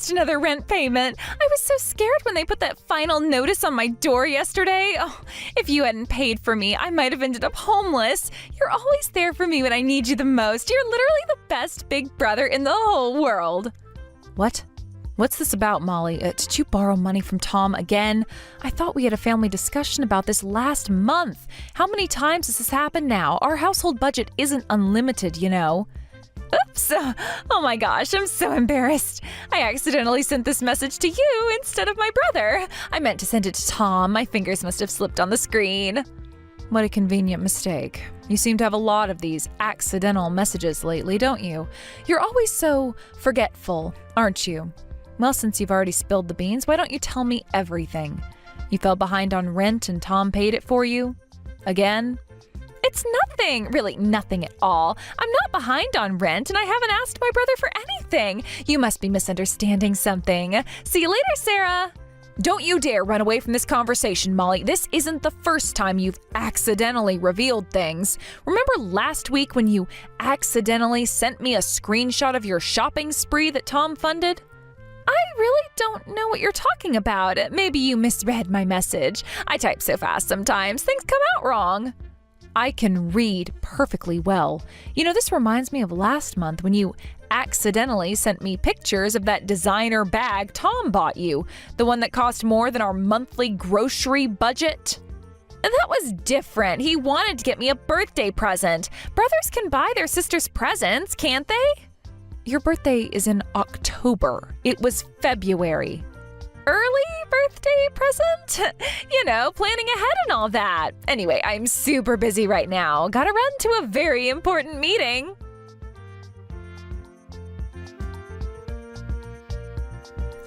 just another rent payment. I was so scared when they put that final notice on my door yesterday. Oh, if you hadn't paid for me, I might have ended up homeless. You're always there for me when I need you the most. You're literally the best big brother in the whole world. What? What's this about, Molly? Did you borrow money from Tom again? I thought we had a family discussion about this last month. How many times has this happened now? Our household budget isn't unlimited, you know. Oops. Oh my gosh, I'm so embarrassed. I accidentally sent this message to you instead of my brother. I meant to send it to Tom. My fingers must have slipped on the screen. What a convenient mistake. You seem to have a lot of these accidental messages lately, don't you? You're always so forgetful, aren't you? Well, since you've already spilled the beans, why don't you tell me everything? You fell behind on rent and Tom paid it for you? Again? It's nothing, really nothing at all. I'm not behind on rent and I haven't asked my brother for anything. You must be misunderstanding something. See you later, Sarah. Don't you dare run away from this conversation, Molly. This isn't the first time you've accidentally revealed things. Remember last week when you accidentally sent me a screenshot of your shopping spree that Tom funded? I really don't know what you're talking about. Maybe you misread my message. I type so fast sometimes, things come out wrong. I can read perfectly well. You know, this reminds me of last month when you accidentally sent me pictures of that designer bag Tom bought you, the one that cost more than our monthly grocery budget. And that was different. He wanted to get me a birthday present. Brothers can buy their sisters presents, can't they? Your birthday is in October. It was February. Early birthday present? You know, planning ahead and all that. Anyway, I'm super busy right now. Gotta run to a very important meeting.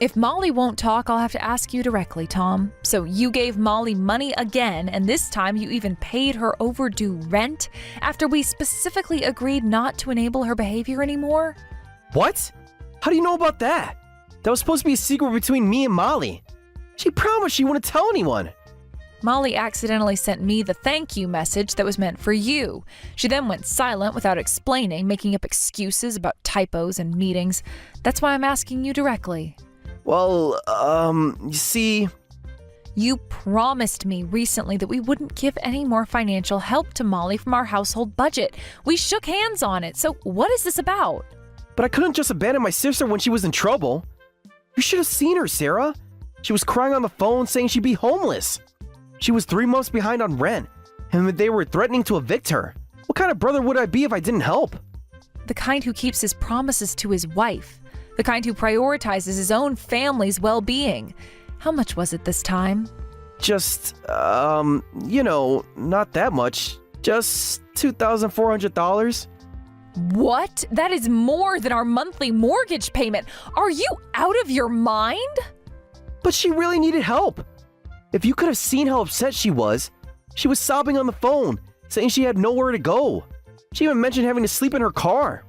If Molly won't talk, I'll have to ask you directly, Tom. So you gave Molly money again, and this time you even paid her overdue rent after we specifically agreed not to enable her behavior anymore? What? How do you know about that? That was supposed to be a secret between me and Molly. She promised she wouldn't tell anyone. Molly accidentally sent me the thank you message that was meant for you. She then went silent without explaining, making up excuses about typos and meetings. That's why I'm asking you directly. Well, you see... You promised me recently that we wouldn't give any more financial help to Molly from our household budget. We shook hands on it, so what is this about? But I couldn't just abandon my sister when she was in trouble. You should have seen her, Sarah. She was crying on the phone saying she'd be homeless. She was 3 months behind on rent, and they were threatening to evict her. What kind of brother would I be if I didn't help? The kind who keeps his promises to his wife. The kind who prioritizes his own family's well-being. How much was it this time? Just, you know, not that much. Just $2,400. What? That is more than our monthly mortgage payment. Are you out of your mind? But she really needed help. If you could have seen how upset she was sobbing on the phone, saying she had nowhere to go. She even mentioned having to sleep in her car.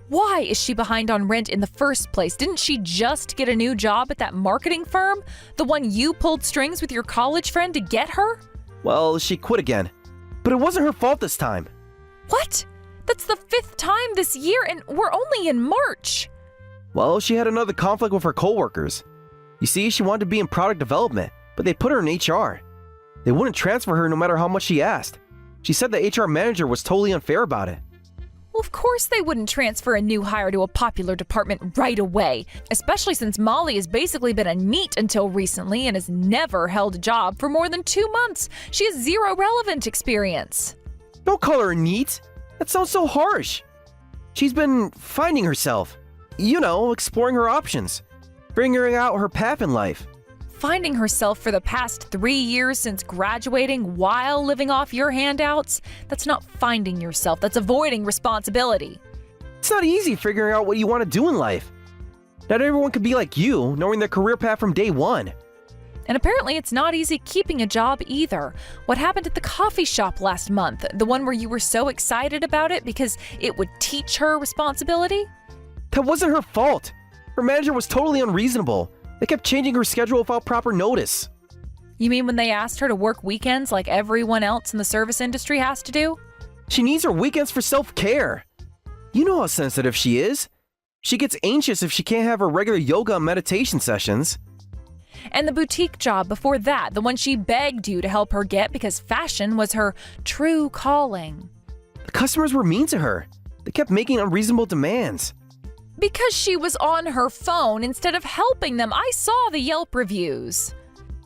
Why is she behind on rent in the first place? Didn't she just get a new job at that marketing firm? The one you pulled strings with your college friend to get her? Well, she quit again. But it wasn't her fault this time. What? That's the 5th time this year and we're only in March. Well, she had another conflict with her coworkers. You see, she wanted to be in product development, but they put her in HR. They wouldn't transfer her no matter how much she asked. She said the HR manager was totally unfair about it. Well, of course they wouldn't transfer a new hire to a popular department right away, especially since Molly has basically been a NEET until recently and has never held a job for more than 2 months. She has zero relevant experience. Don't call her NEET. That sounds so harsh. She's been finding herself. You know, exploring her options. Figuring out her path in life. Finding herself for the past 3 years since graduating while living off your handouts? That's not finding yourself, that's avoiding responsibility. It's not easy figuring out what you want to do in life. Not everyone could be like you, knowing their career path from day one. And apparently it's not easy keeping a job either. What happened at the coffee shop last month? The one where you were so excited about it because it would teach her responsibility? That wasn't her fault. Her manager was totally unreasonable. They kept changing her schedule without proper notice. You mean when they asked her to work weekends like everyone else in the service industry has to do? She needs her weekends for self-care. You know how sensitive she is. She gets anxious if she can't have her regular yoga and meditation sessions. And the boutique job before that, the one she begged you to help her get because fashion was her true calling. The customers were mean to her. They kept making unreasonable demands. Because she was on her phone instead of helping them. I saw the Yelp reviews.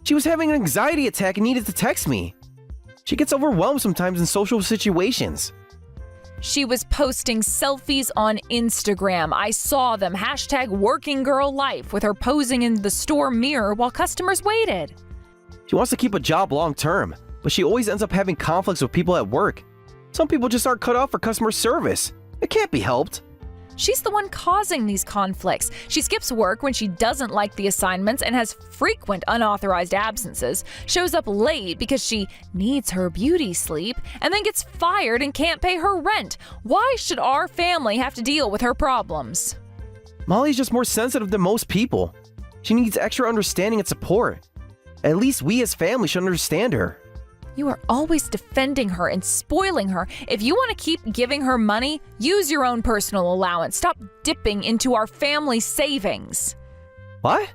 She was having an anxiety attack and needed to text me. She gets overwhelmed sometimes in social situations. She was posting selfies on Instagram. I saw them. Hashtag working girl life with her posing in the store mirror while customers waited. She wants to keep a job long term, but she always ends up having conflicts with people at work. Some people just aren't cut out for customer service. It can't be helped. She's the one causing these conflicts. She skips work when she doesn't like the assignments and has frequent unauthorized absences, shows up late because she needs her beauty sleep, and then gets fired and can't pay her rent. Why should our family have to deal with her problems? Molly's just more sensitive than most people. She needs extra understanding and support. At least we as family should understand her. You are always defending her and spoiling her. If you want to keep giving her money, use your own personal allowance. Stop dipping into our family savings. What?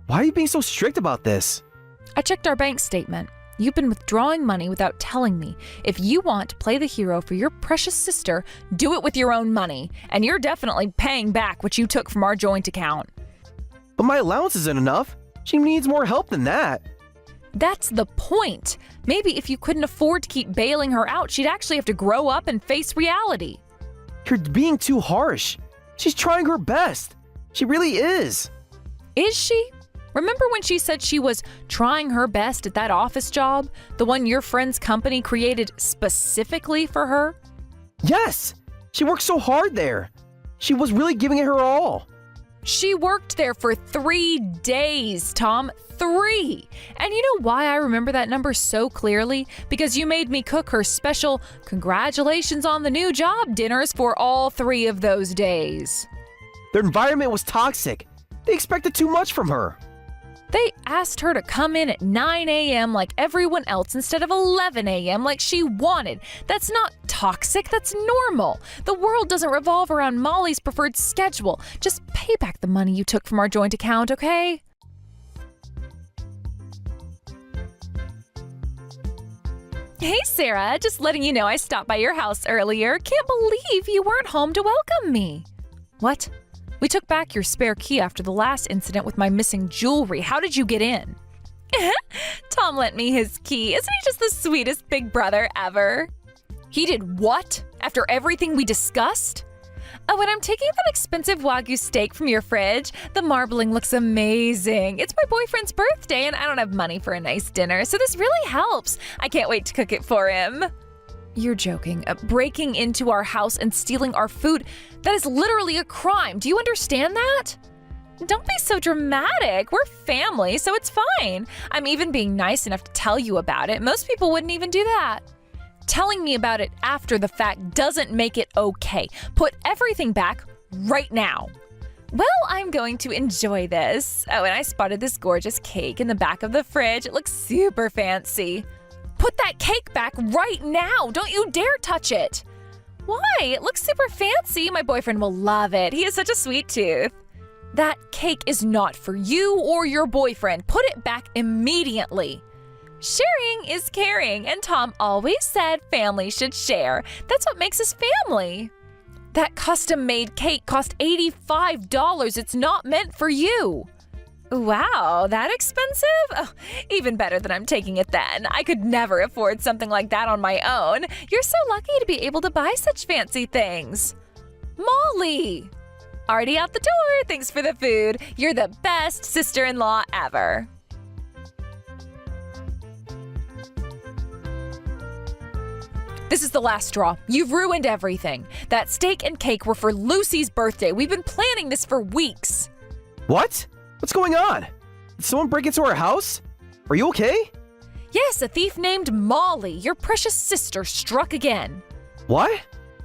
Why are you being so strict about this? I checked our bank statement. You've been withdrawing money without telling me. If you want to play the hero for your precious sister, do it with your own money. And you're definitely paying back what you took from our joint account. But my allowance isn't enough. She needs more help than that. That's the point. Maybe if you couldn't afford to keep bailing her out, she'd actually have to grow up and face reality. You're being too harsh. She's trying her best. She really is. Is she? Remember when she said she was trying her best at that office job? The one your friend's company created specifically for her? Yes! She worked so hard there. She was really giving it her all. She worked there for 3 days, Tom. 3! And you know why I remember that number so clearly? Because you made me cook her special congratulations on the new job dinners for all 3 of those days. Their environment was toxic. They expected too much from her. They asked her to come in at 9 a.m. like everyone else instead of 11 a.m. like she wanted. That's not toxic, that's normal. The world doesn't revolve around Molly's preferred schedule. Just pay back the money you took from our joint account, okay? Hey, Sarah, just letting you know I stopped by your house earlier. Can't believe you weren't home to welcome me. What? We took back your spare key after the last incident with my missing jewelry. How did you get in? Tom lent me his key. Isn't he just the sweetest big brother ever? He did what? After everything we discussed? Oh, and I'm taking that expensive Wagyu steak from your fridge. The marbling looks amazing. It's my boyfriend's birthday and I don't have money for a nice dinner, so this really helps. I can't wait to cook it for him. You're joking. Breaking into our house and stealing our food, that is literally a crime. Do you understand that? Don't be so dramatic. We're family, so it's fine. I'm even being nice enough to tell you about it. Most people wouldn't even do that. Telling me about it after the fact doesn't make it okay. Put everything back right now. Well, I'm going to enjoy this. Oh, and I spotted this gorgeous cake in the back of the fridge. It looks super fancy. Put that cake back right now. Don't you dare touch it. Why? It looks super fancy. My boyfriend will love it. He has such a sweet tooth. That cake is not for you or your boyfriend. Put it back immediately. Sharing is caring, and Tom always said family should share. That's what makes us family. That custom-made cake cost $85. It's not meant for you. Wow, that expensive? Oh, even better that I'm taking it then. I could never afford something like that on my own. You're so lucky to be able to buy such fancy things. Molly! Already out the door, thanks for the food. You're the best sister-in-law ever. This is the last straw. You've ruined everything. That steak and cake were for Lucy's birthday. We've been planning this for weeks. What? What's going on? Did someone break into our house? Are you okay? Yes, a thief named Molly, your precious sister, struck again. What?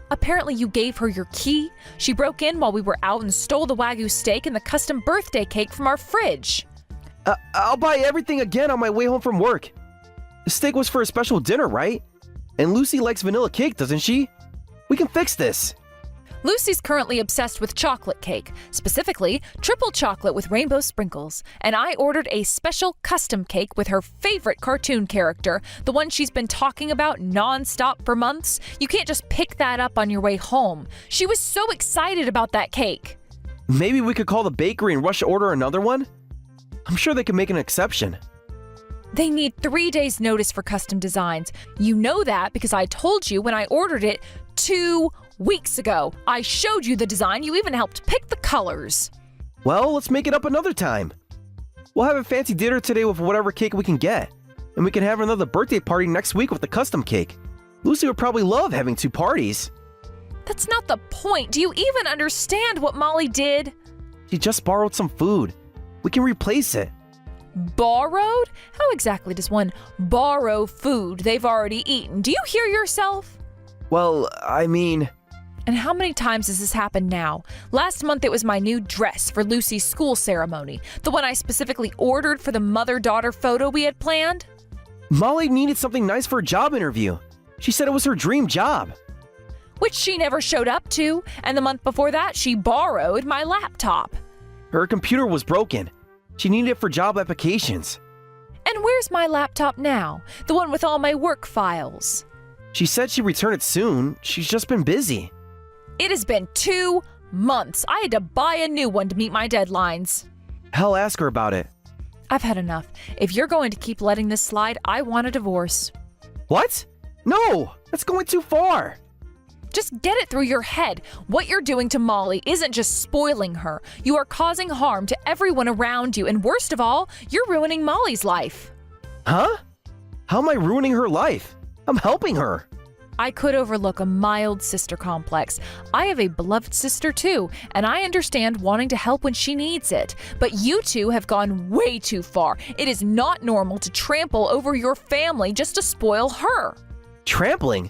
Apparently you gave her your key. She broke in while we were out and stole the Wagyu steak and the custom birthday cake from our fridge. I'll buy everything again on my way home from work. The steak was for a special dinner, right? And Lucy likes vanilla cake, doesn't she? We can fix this. Lucy's currently obsessed with chocolate cake, specifically triple chocolate with rainbow sprinkles, and I ordered a special custom cake with her favorite cartoon character, the one she's been talking about nonstop for months. You can't just pick that up on your way home. She was so excited about that cake. Maybe we could call the bakery and rush to order another one? I'm sure they can make an exception. They need 3 days notice for custom designs. You know that because I told you when I ordered it 2 weeks ago. I showed you the design. You even helped pick the colors. Well, let's make it up another time. We'll have a fancy dinner today with whatever cake we can get. And we can have another birthday party next week with the custom cake. Lucy would probably love having 2 parties. That's not the point. Do you even understand what Molly did? She just borrowed some food. We can replace it. Borrowed? How exactly does one borrow food they've already eaten? Do you hear yourself? Well, I mean... And how many times has this happened now? Last month it was my new dress for Lucy's school ceremony, the one I specifically ordered for the mother-daughter photo we had planned. Molly needed something nice for a job interview. She said it was her dream job. Which she never showed up to, and the month before that she borrowed my laptop. Her computer was broken. She needed it for job applications. And where's my laptop now? The one with all my work files. She said she'd return it soon. She's just been busy. It has been 2 months. I had to buy a new one to meet my deadlines. Hell, ask her about it. I've had enough. If you're going to keep letting this slide, I want a divorce. What? No! That's going too far! Just get it through your head. What you're doing to Molly isn't just spoiling her. You are causing harm to everyone around you, and worst of all, you're ruining Molly's life. Huh? How am I ruining her life? I'm helping her. I could overlook a mild sister complex. I have a beloved sister too, and I understand wanting to help when she needs it. But you two have gone way too far. It is not normal to trample over your family just to spoil her. Trampling?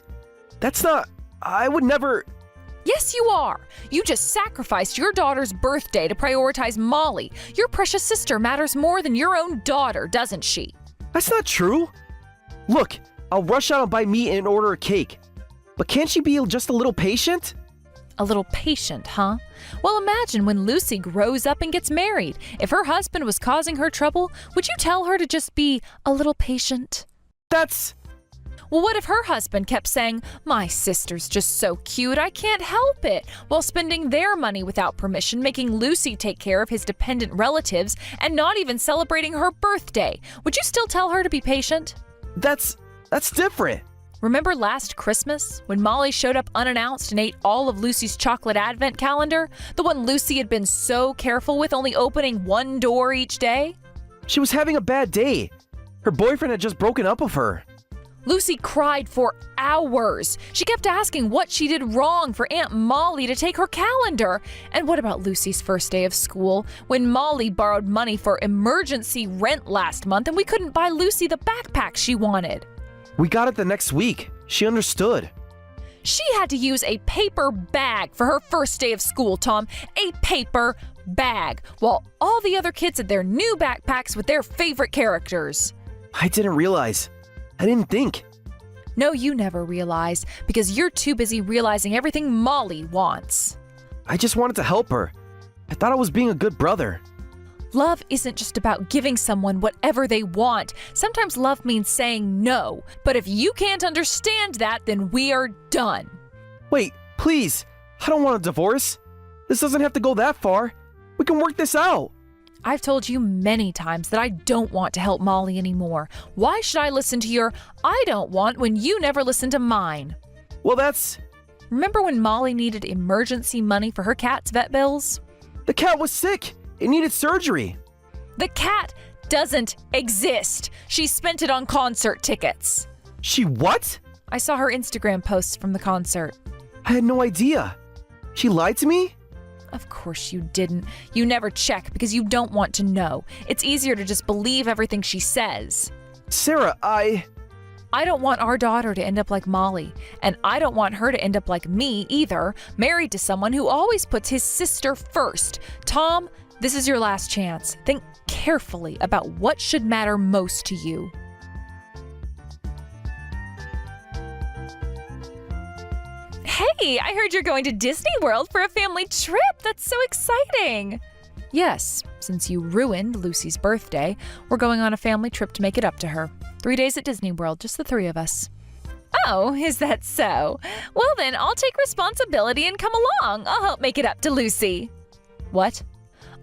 That's not... I would never... Yes, you are. You just sacrificed your daughter's birthday to prioritize Molly. Your precious sister matters more than your own daughter, doesn't she? That's not true. Look, I'll rush out and buy meat and order a cake. But can't she be just a little patient? A little patient, huh? Well, imagine when Lucy grows up and gets married. If her husband was causing her trouble, would you tell her to just be a little patient? That's... Well, what if her husband kept saying, "My sister's just so cute, I can't help it," while spending their money without permission, making Lucy take care of his dependent relatives, and not even celebrating her birthday? Would you still tell her to be patient? That's different. Remember last Christmas, when Molly showed up unannounced and ate all of Lucy's chocolate advent calendar? The one Lucy had been so careful with, only opening one door each day? She was having a bad day. Her boyfriend had just broken up with her. Lucy cried for hours. She kept asking what she did wrong for Aunt Molly to take her calendar. And what about Lucy's first day of school, when Molly borrowed money for emergency rent last month and we couldn't buy Lucy the backpack she wanted? We got it the next week. She understood. She had to use a paper bag for her first day of school, Tom. A paper bag, while all the other kids had their new backpacks with their favorite characters. I didn't realize. I didn't think. No, you never realize, because you're too busy realizing everything Molly wants. I just wanted to help her. I thought I was being a good brother. Love isn't just about giving someone whatever they want. Sometimes love means saying no. But if you can't understand that, then we are done. Wait, please. I don't want a divorce. This doesn't have to go that far. We can work this out. I've told you many times that I don't want to help Molly anymore. Why should I listen to your "I don't want" when you never listen to mine? Well, that's... Remember when Molly needed emergency money for her cat's vet bills? The cat was sick. It needed surgery. The cat doesn't exist. She spent it on concert tickets. She what? I saw her Instagram posts from the concert. I had no idea. She lied to me? Of course you didn't. You never check because you don't want to know. It's easier to just believe everything she says. Sarah, I don't want our daughter to end up like Molly, and I don't want her to end up like me either, married to someone who always puts his sister first. Tom, this is your last chance. Think carefully about what should matter most to you. Hey, Hey, I heard you're going to Disney World for a family trip. That's so exciting. Yes, since you ruined Lucy's birthday, we're going on a family trip to make it up to her. 3 days at Disney World, just the 3 of us. Oh, is that so? Well then, I'll take responsibility and come along. I'll help make it up to Lucy. What?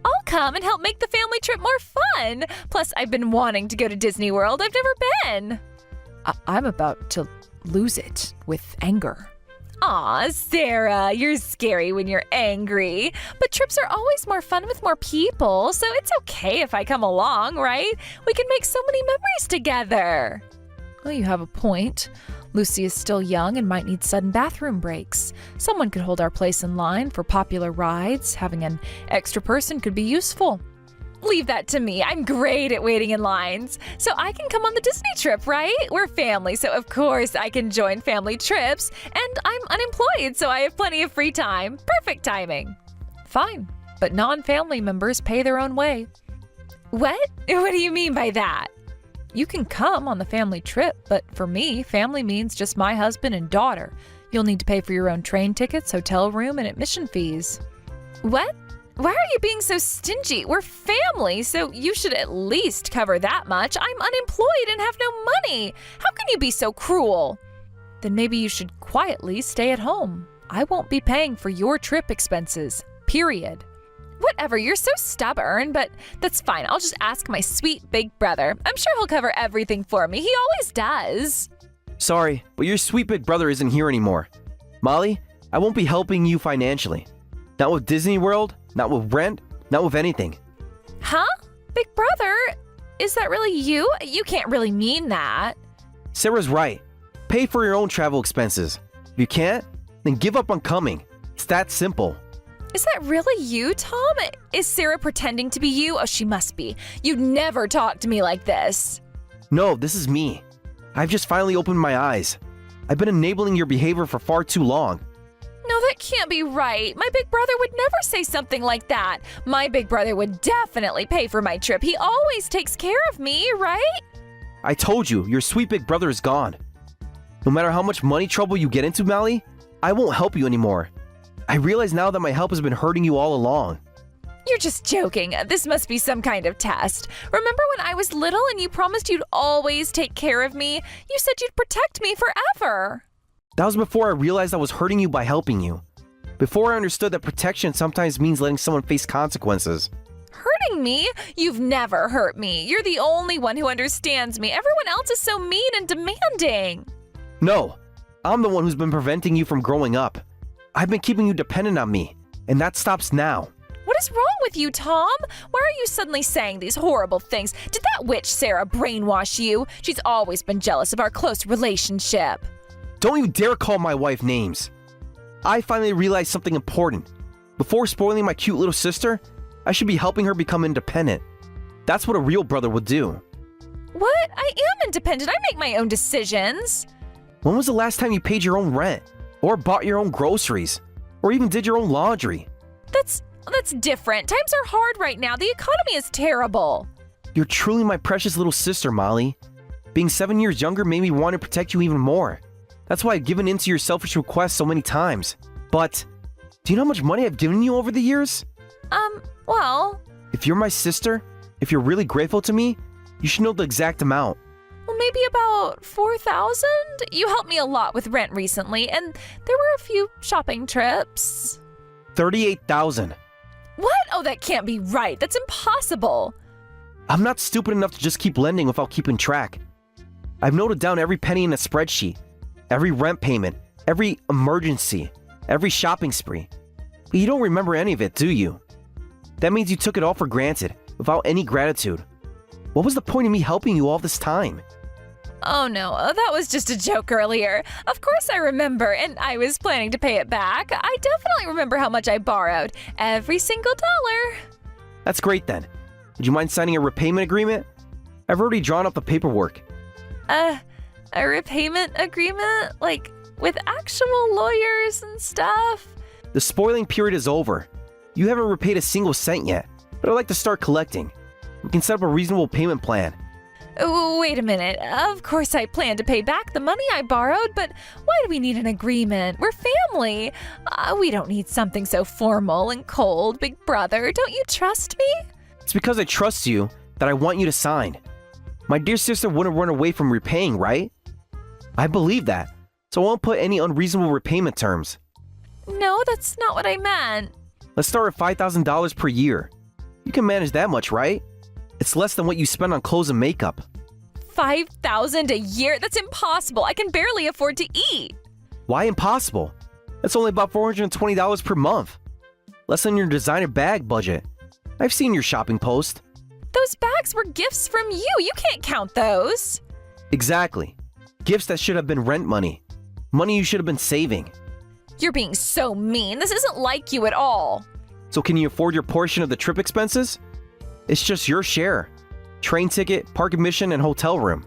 I'll come and help make the family trip more fun. Plus, I've been wanting to go to Disney World. I've never been. I'm about to lose it with anger. Aw, Sarah, you're scary when you're angry. But trips are always more fun with more people, so it's okay if I come along, right? We can make so many memories together. Well, you have a point. Lucy is still young and might need sudden bathroom breaks. Someone could hold our place in line for popular rides. Having an extra person could be useful. Leave that to me. I'm great at waiting in lines. So I can come on the Disney trip, right? We're family, so of course I can join family trips. And I'm unemployed, so I have plenty of free time. Perfect timing. Fine, but non-family members pay their own way. What? What do you mean by that? You can come on the family trip, but for me, family means just my husband and daughter. You'll need to pay for your own train tickets, hotel room, and admission fees. What? Why are you being so stingy? We're family, so you should at least cover that much. I'm unemployed and have no money. How can you be so cruel? Then maybe you should quietly stay at home. I won't be paying for your trip expenses, period. Whatever, you're so stubborn, but that's fine. I'll just ask my sweet big brother. I'm sure he'll cover everything for me. He always does. Sorry, but your sweet big brother isn't here anymore. Molly, I won't be helping you financially. Not with Disney World, not with rent, not with anything. Huh? Big brother? Is that really you? You can't really mean that. Sarah's right. Pay for your own travel expenses. If you can't, then give up on coming. It's that simple. Is that really you, Tom? Is Sarah pretending to be you? Oh, she must be. You'd never talk to me like this. No, this is me. I've just finally opened my eyes. I've been enabling your behavior for far too long. No, that can't be right. My big brother would never say something like that. My big brother would definitely pay for my trip. He always takes care of me, right? I told you, your sweet big brother is gone. No matter how much money trouble you get into, Molly, I won't help you anymore. I realize now that my help has been hurting you all along. You're just joking. This must be some kind of test. Remember when I was little and you promised you'd always take care of me? You said you'd protect me forever. That was before I realized I was hurting you by helping you. Before I understood that protection sometimes means letting someone face consequences. Hurting me? You've never hurt me. You're the only one who understands me. Everyone else is so mean and demanding. No, I'm the one who's been preventing you from growing up. I've been keeping you dependent on me, and that stops now. What is wrong with you, Tom? Why are you suddenly saying these horrible things? Did that witch Sarah brainwash you? She's always been jealous of our close relationship. Don't you dare call my wife names. I finally realized something important. Before spoiling my cute little sister, I should be helping her become independent. That's what a real brother would do. What? I am independent. I make my own decisions. When was the last time you paid your own rent? Or bought your own groceries? Or even did your own laundry? That's different. Times are hard right now. The economy is terrible. You're truly my precious little sister, Molly. Being 7 years younger made me want to protect you even more. That's why I've given in to your selfish requests so many times. But, do you know how much money I've given you over the years? Well... If you're my sister, if you're really grateful to me, you should know the exact amount. Well, maybe about 4,000? You helped me a lot with rent recently, and there were a few shopping trips. 38,000. What? Oh, that can't be right. That's impossible. I'm not stupid enough to just keep lending without keeping track. I've noted down every penny in a spreadsheet, every rent payment, every emergency, every shopping spree. But you don't remember any of it, do you? That means you took it all for granted, without any gratitude. What was the point of me helping you all this time? Oh no, that was just a joke earlier. Of course I remember, and I was planning to pay it back. I definitely remember how much I borrowed. Every single dollar. That's great then. Would you mind signing a repayment agreement? I've already drawn up the paperwork. A repayment agreement? Like, with actual lawyers and stuff? The spoiling period is over. You haven't repaid a single cent yet, but I'd like to start collecting. We can set up a reasonable payment plan. Oh, wait a minute. Of course I plan to pay back the money I borrowed, but why do we need an agreement? We're family. We don't need something so formal and cold, big brother. Don't you trust me? It's because I trust you that I want you to sign. My dear sister wouldn't run away from repaying, right? I believe that, so I won't put any unreasonable repayment terms. No, that's not what I meant. Let's start at $5,000 per year. You can manage that much, right? It's less than what you spend on clothes and makeup. $5,000 a year? That's impossible. I can barely afford to eat. Why impossible? That's only about $420 per month. Less than your designer bag budget. I've seen your shopping post. Those bags were gifts from you. You can't count those. Exactly. Gifts that should have been rent money. Money you should have been saving. You're being so mean. This isn't like you at all. So can you afford your portion of the trip expenses? It's just your share. Train ticket, park admission, and hotel room.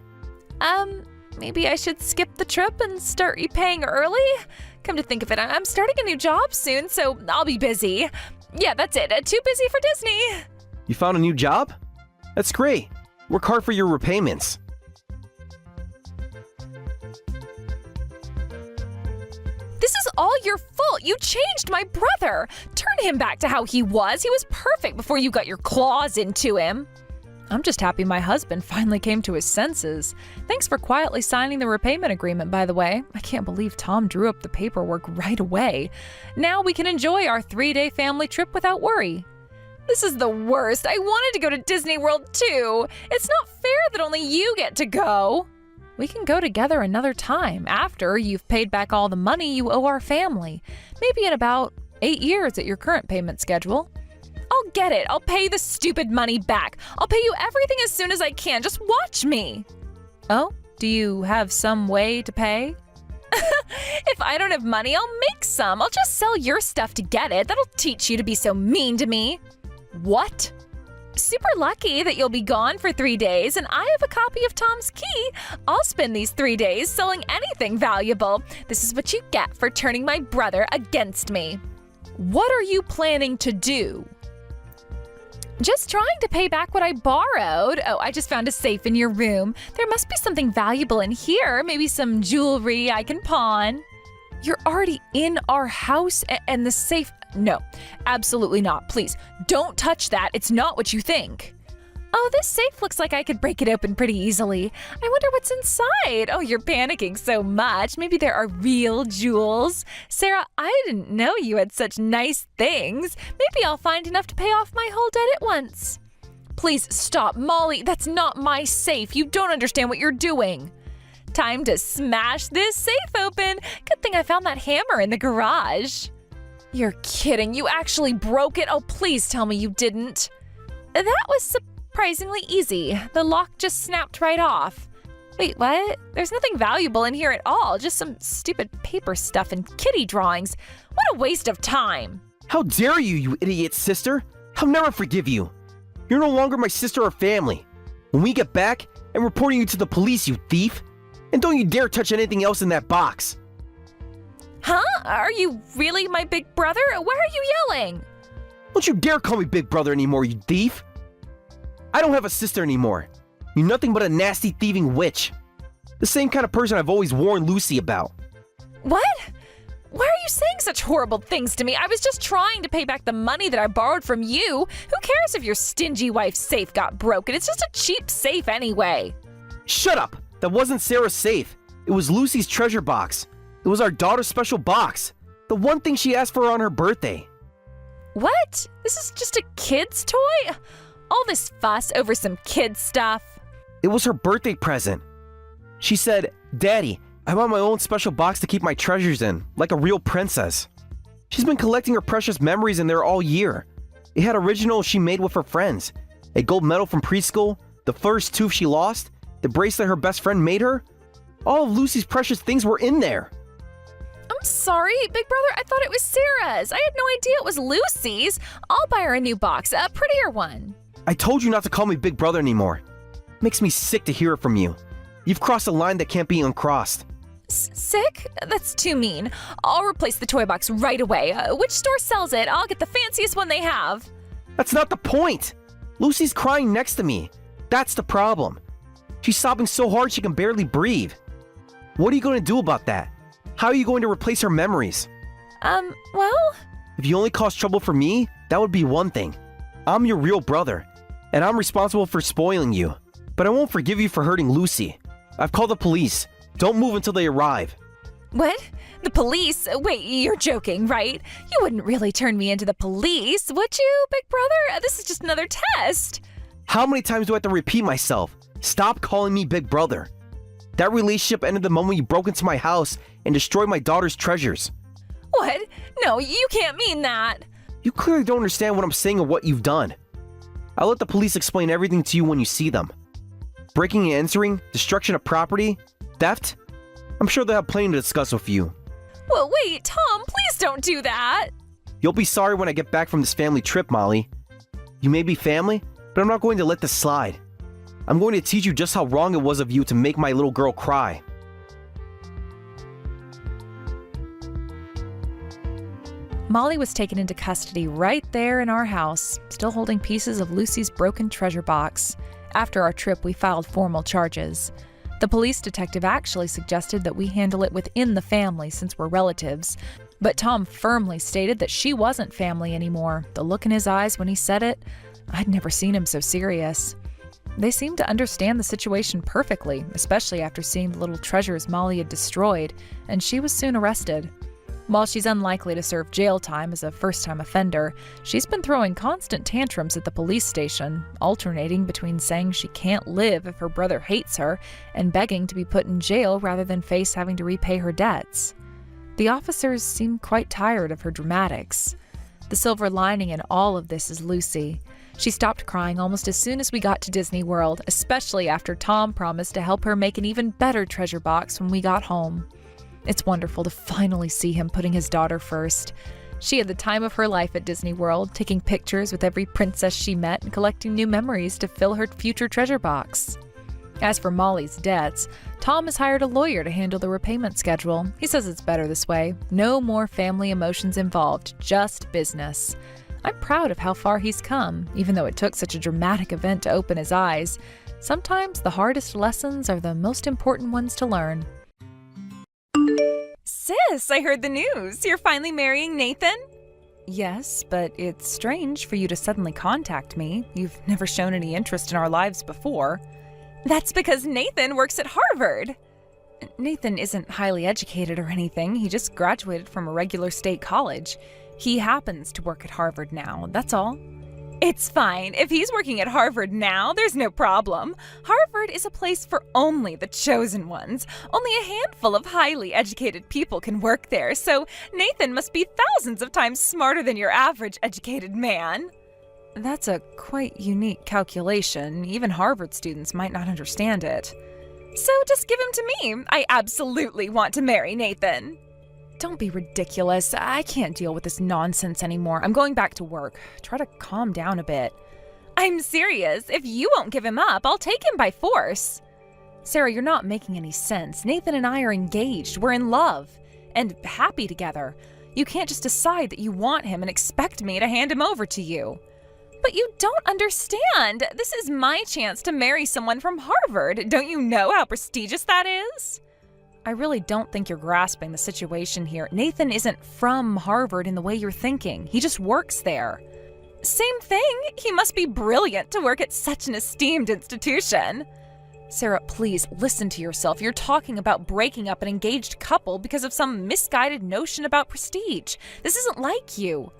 Maybe I should skip the trip and start repaying early? Come to think of it, I'm starting a new job soon, so I'll be busy. Yeah, that's it. Too busy for Disney. You found a new job? That's great. Work hard for your repayments. This is all your fault. You changed my brother. Turn him back to how he was. He was perfect before you got your claws into him. I'm just happy my husband finally came to his senses. Thanks for quietly signing the repayment agreement, by the way. I can't believe Tom drew up the paperwork right away. Now we can enjoy our 3-day family trip without worry. This is the worst. I wanted to go to Disney World too. It's not fair that only you get to go. We can go together another time after you've paid back all the money you owe our family. Maybe in about 8 years at your current payment schedule. I'll get it. I'll pay the stupid money back. I'll pay you everything as soon as I can. Just watch me. Oh, do you have some way to pay? If I don't have money, I'll make some. I'll just sell your stuff to get it. That'll teach you to be so mean to me. What? Super lucky that you'll be gone for 3 days, and I have a copy of Tom's Key. I'll spend these 3 days selling anything valuable. This is what you get for turning my brother against me. What are you planning to do? Just trying to pay back what I borrowed. Oh, I just found a safe in your room. There must be something valuable in here. Maybe some jewelry I can pawn. You're already in our house and the safe. No, absolutely not. Please, don't touch that. It's not what you think. Oh, this safe looks like I could break it open pretty easily. I wonder what's inside. Oh, you're panicking so much. Maybe there are real jewels. Sarah, I didn't know you had such nice things. Maybe I'll find enough to pay off my whole debt at once. Please stop, Molly. That's not my safe. You don't understand what you're doing. Time to smash this safe open. Good thing I found that hammer in the garage. You're kidding. You actually broke it? Oh, please tell me you didn't. That was surprisingly easy. The lock just snapped right off. Wait, what? There's nothing valuable in here at all. Just some stupid paper stuff and kitty drawings. What a waste of time. How dare you, you idiot sister? I'll never forgive you. You're no longer my sister or family. When we get back, I'm reporting you to the police, you thief. And don't you dare touch anything else in that box. Huh? Are you really my big brother? Why are you yelling? Don't you dare call me big brother anymore, you thief. I don't have a sister anymore. You're nothing but a nasty thieving witch. The same kind of person I've always warned Lucy about. What? Why are you saying such horrible things to me? I was just trying to pay back the money that I borrowed from you. Who cares if your stingy wife's safe got broken? It's just a cheap safe anyway. Shut up! That wasn't Sarah's safe. It was Lucy's treasure box. It was our daughter's special box. The one thing she asked for on her birthday. What? This is just a kid's toy? All this fuss over some kid stuff. It was her birthday present. She said, "Daddy, I want my own special box to keep my treasures in, like a real princess." She's been collecting her precious memories in there all year. It had originals she made with her friends, a gold medal from preschool, the first tooth she lost, the bracelet her best friend made her. All of Lucy's precious things were in there. I'm sorry, big brother. I thought it was Sarah's. I had no idea it was Lucy's. I'll buy her a new box, a prettier one. I told you not to call me big brother anymore. Makes me sick to hear it from you. You've crossed a line that can't be uncrossed. Sick? That's too mean. I'll replace the toy box right away. Which store sells it? I'll get the fanciest one they have. That's not the point. Lucy's crying next to me. That's the problem. She's sobbing so hard she can barely breathe. What are you going to do about that? How are you going to replace her memories? Well, If you only cause trouble for me, that would be one thing. I'm your real brother, and I'm responsible for spoiling you. But I won't forgive you for hurting Lucy. I've called the police. Don't move until they arrive. what? The police? Wait, you're joking, right? You wouldn't really turn me into the police, would you, big brother? This is just another test. How many times do I have to repeat myself? Stop calling me big brother. That relationship ended the moment you broke into my house and destroyed my daughter's treasures. What? No, you can't mean that. You clearly don't understand what I'm saying or what you've done. I'll let the police explain everything to you when you see them. Breaking and entering, destruction of property, theft? I'm sure they'll have plenty to discuss with you. Well, wait, Tom, please don't do that. You'll be sorry when I get back from this family trip, Molly. You may be family, but I'm not going to let this slide. I'm going to teach you just how wrong it was of you to make my little girl cry. Molly was taken into custody right there in our house, still holding pieces of Lucy's broken treasure box. After our trip, we filed formal charges. The police detective actually suggested that we handle it within the family since we're relatives, but Tom firmly stated that she wasn't family anymore. The look in his eyes when he said it, I'd never seen him so serious. They seemed to understand the situation perfectly, especially after seeing the little treasures Molly had destroyed, and she was soon arrested. While she's unlikely to serve jail time as a first-time offender, she's been throwing constant tantrums at the police station, alternating between saying she can't live if her brother hates her and begging to be put in jail rather than face having to repay her debts. The officers seem quite tired of her dramatics. The silver lining in all of this is Lucy. She stopped crying almost as soon as we got to Disney World, especially after Tom promised to help her make an even better treasure box when we got home. It's wonderful to finally see him putting his daughter first. She had the time of her life at Disney World, taking pictures with every princess she met and collecting new memories to fill her future treasure box. As for Molly's debts, Tom has hired a lawyer to handle the repayment schedule. He says it's better this way. No more family emotions involved, just business. I'm proud of how far he's come, even though it took such a dramatic event to open his eyes. Sometimes the hardest lessons are the most important ones to learn. Sis, I heard the news. You're finally marrying Nathan? Yes, but it's strange for you to suddenly contact me. You've never shown any interest in our lives before. That's because Nathan works at Harvard. Nathan isn't highly educated or anything. He just graduated from a regular state college. He happens to work at Harvard now, that's all. It's fine. If he's working at Harvard now, there's no problem. Harvard is a place for only the chosen ones. Only a handful of highly educated people can work there, so Nathan must be thousands of times smarter than your average educated man. That's a quite unique calculation. Even Harvard students might not understand it. So just give him to me. I absolutely want to marry Nathan. Don't be ridiculous. I can't deal with this nonsense anymore. I'm going back to work. Try to calm down a bit. I'm serious. If you won't give him up, I'll take him by force. Sarah, you're not making any sense. Nathan and I are engaged. We're in love. And happy together. You can't just decide that you want him and expect me to hand him over to you. But you don't understand. This is my chance to marry someone from Harvard. Don't you know how prestigious that is? I really don't think you're grasping the situation here. Nathan isn't from Harvard in the way you're thinking. He just works there. Same thing. He must be brilliant to work at such an esteemed institution. Sarah, please listen to yourself. You're talking about breaking up an engaged couple because of some misguided notion about prestige. This isn't like you.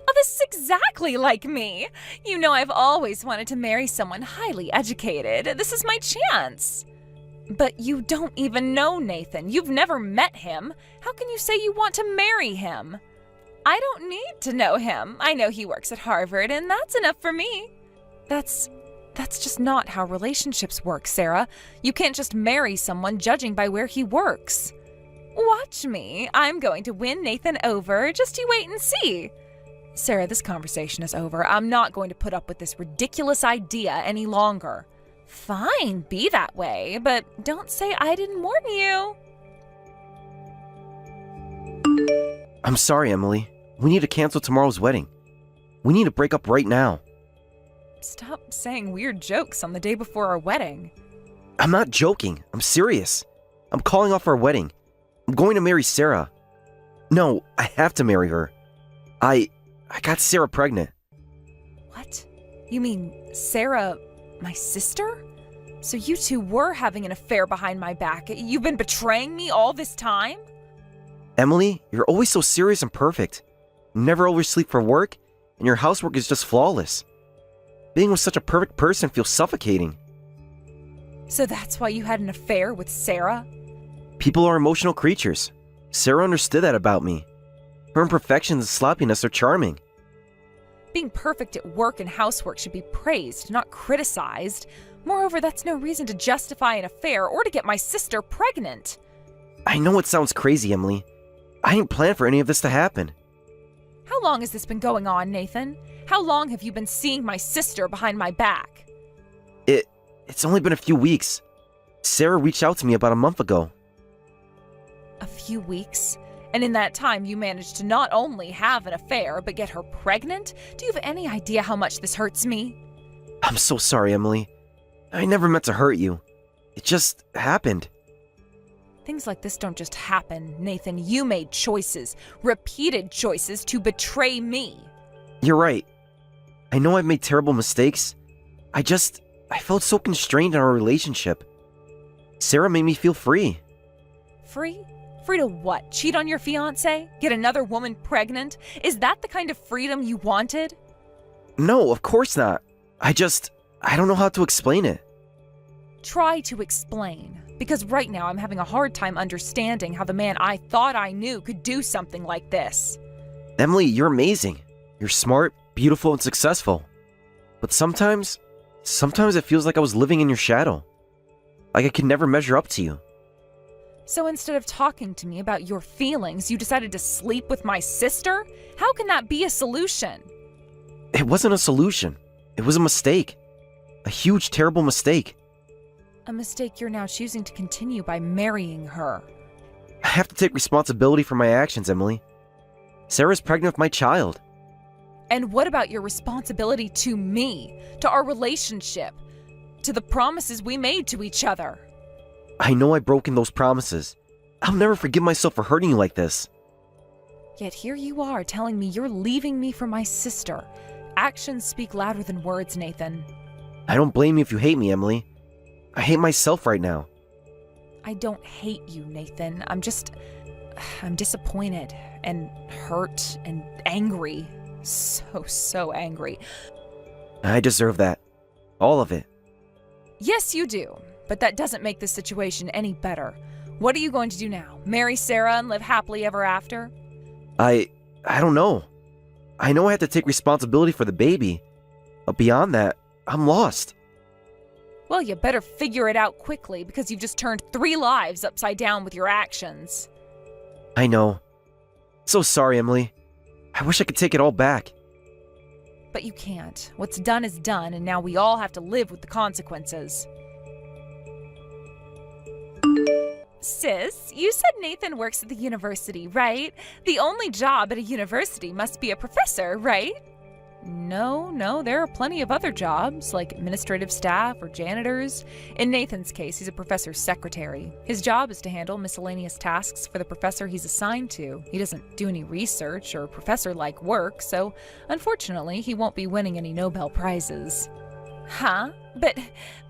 Oh, this is exactly like me. You know I've always wanted to marry someone highly educated. This is my chance. But you don't even know Nathan. You've never met him. How can you say you want to marry him? I don't need to know him. I know he works at Harvard, and that's enough for me. That's just not how relationships work, Sarah. You can't just marry someone judging by where he works. Watch me. I'm going to win Nathan over. Just you wait and see. Sarah, this conversation is over. I'm not going to put up with this ridiculous idea any longer. Fine, be that way, but don't say I didn't warn you. I'm sorry, Emily. We need to cancel tomorrow's wedding. We need to break up right now. Stop saying weird jokes on the day before our wedding. I'm not joking. I'm serious. I'm calling off our wedding. I'm going to marry Sarah. No, I have to marry her. I got Sarah pregnant. What? You mean Sarah, my sister? So you two were having an affair behind my back. You've been betraying me all this time? Emily, you're always so serious and perfect. You never oversleep for work, and your housework is just flawless. Being with such a perfect person feels suffocating. So that's why you had an affair with Sarah? People are emotional creatures. Sarah understood that about me. Her imperfections and sloppiness are charming. Being perfect at work and housework should be praised, not criticized. Moreover, that's no reason to justify an affair or to get my sister pregnant. I know it sounds crazy, Emily. I didn't plan for any of this to happen. How long has this been going on, Nathan? How long have you been seeing my sister behind my back? It's only been a few weeks. Sarah reached out to me about a month ago. A few weeks? And in that time, you managed to not only have an affair, but get her pregnant? Do you have any idea how much this hurts me? I'm so sorry, Emily. I never meant to hurt you. It just happened. Things like this don't just happen, Nathan. You made choices, repeated choices to betray me. You're right. I know I've made terrible mistakes. I felt so constrained in our relationship. Sarah made me feel free. Free? Free to what? Cheat on your fiancé? Get another woman pregnant? Is that the kind of freedom you wanted? No, of course not. I don't know how to explain it. Try to explain. Because right now I'm having a hard time understanding how the man I thought I knew could do something like this. Emily, you're amazing. You're smart, beautiful, and successful. But sometimes it feels like I was living in your shadow. Like I could never measure up to you. So instead of talking to me about your feelings, you decided to sleep with my sister? How can that be a solution? It wasn't a solution. It was a mistake. A huge, terrible mistake. A mistake you're now choosing to continue by marrying her. I have to take responsibility for my actions, Emily. Sarah's pregnant with my child. And what about your responsibility to me, to our relationship, to the promises we made to each other? I know I've broken those promises. I'll never forgive myself for hurting you like this. Yet here you are telling me you're leaving me for my sister. Actions speak louder than words, Nathan. I don't blame you if you hate me, Emily. I hate myself right now. I don't hate you, Nathan. I'm disappointed and hurt and angry. So angry. I deserve that. All of it. Yes, you do. But that doesn't make the situation any better. What are you going to do now? Marry Sarah and live happily ever after? I don't know. I know I have to take responsibility for the baby. But beyond that, I'm lost. Well, you better figure it out quickly because you've just turned 3 lives upside down with your actions. I know. So sorry, Emily. I wish I could take it all back. But you can't. What's done is done, and now we all have to live with the consequences. Sis, you said Nathan works at the university, right? The only job at a university must be a professor, right? No, there are plenty of other jobs, like administrative staff or janitors. In Nathan's case, he's a professor's secretary. His job is to handle miscellaneous tasks for the professor he's assigned to. He doesn't do any research or professor-like work, so unfortunately, he won't be winning any Nobel Prizes. Huh? But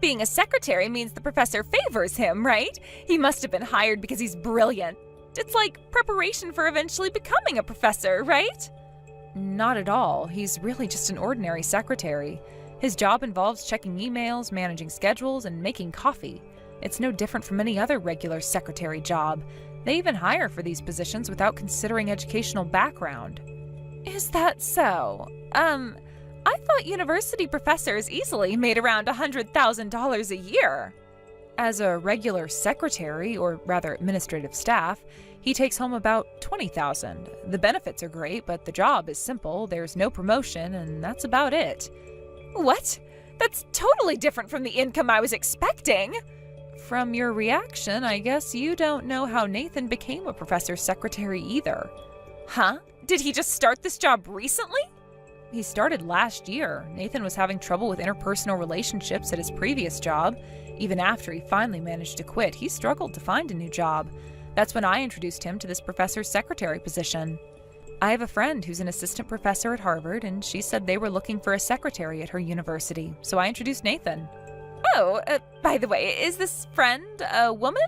being a secretary means the professor favors him, right? He must have been hired because he's brilliant. It's like preparation for eventually becoming a professor, right? Not at all. He's really just an ordinary secretary. His job involves checking emails, managing schedules, and making coffee. It's no different from any other regular secretary job. They even hire for these positions without considering educational background. Is that so? I thought university professors easily made around $100,000 a year. As a regular secretary, or rather administrative staff, he takes home about $20,000. The benefits are great, but the job is simple. There's no promotion, and that's about it. What? That's totally different from the income I was expecting. From your reaction, I guess you don't know how Nathan became a professor's secretary either. Huh? Did he just start this job recently? He started last year. Nathan was having trouble with interpersonal relationships at his previous job. Even after he finally managed to quit, he struggled to find a new job. That's when I introduced him to this professor's secretary position. I have a friend who's an assistant professor at Harvard, and she said they were looking for a secretary at her university, so I introduced Nathan. Oh, by the way, is this friend a woman?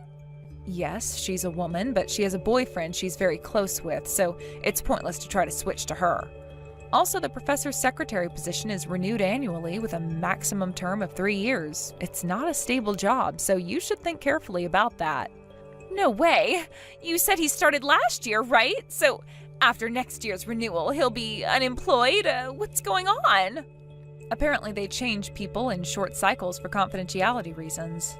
Yes, she's a woman, but she has a boyfriend she's very close with, so it's pointless to try to switch to her. Also, the professor's secretary position is renewed annually with a maximum term of 3 years. It's not a stable job, so you should think carefully about that. No way! You said he started last year, right? So after next year's renewal, he'll be unemployed? What's going on? Apparently they change people in short cycles for confidentiality reasons.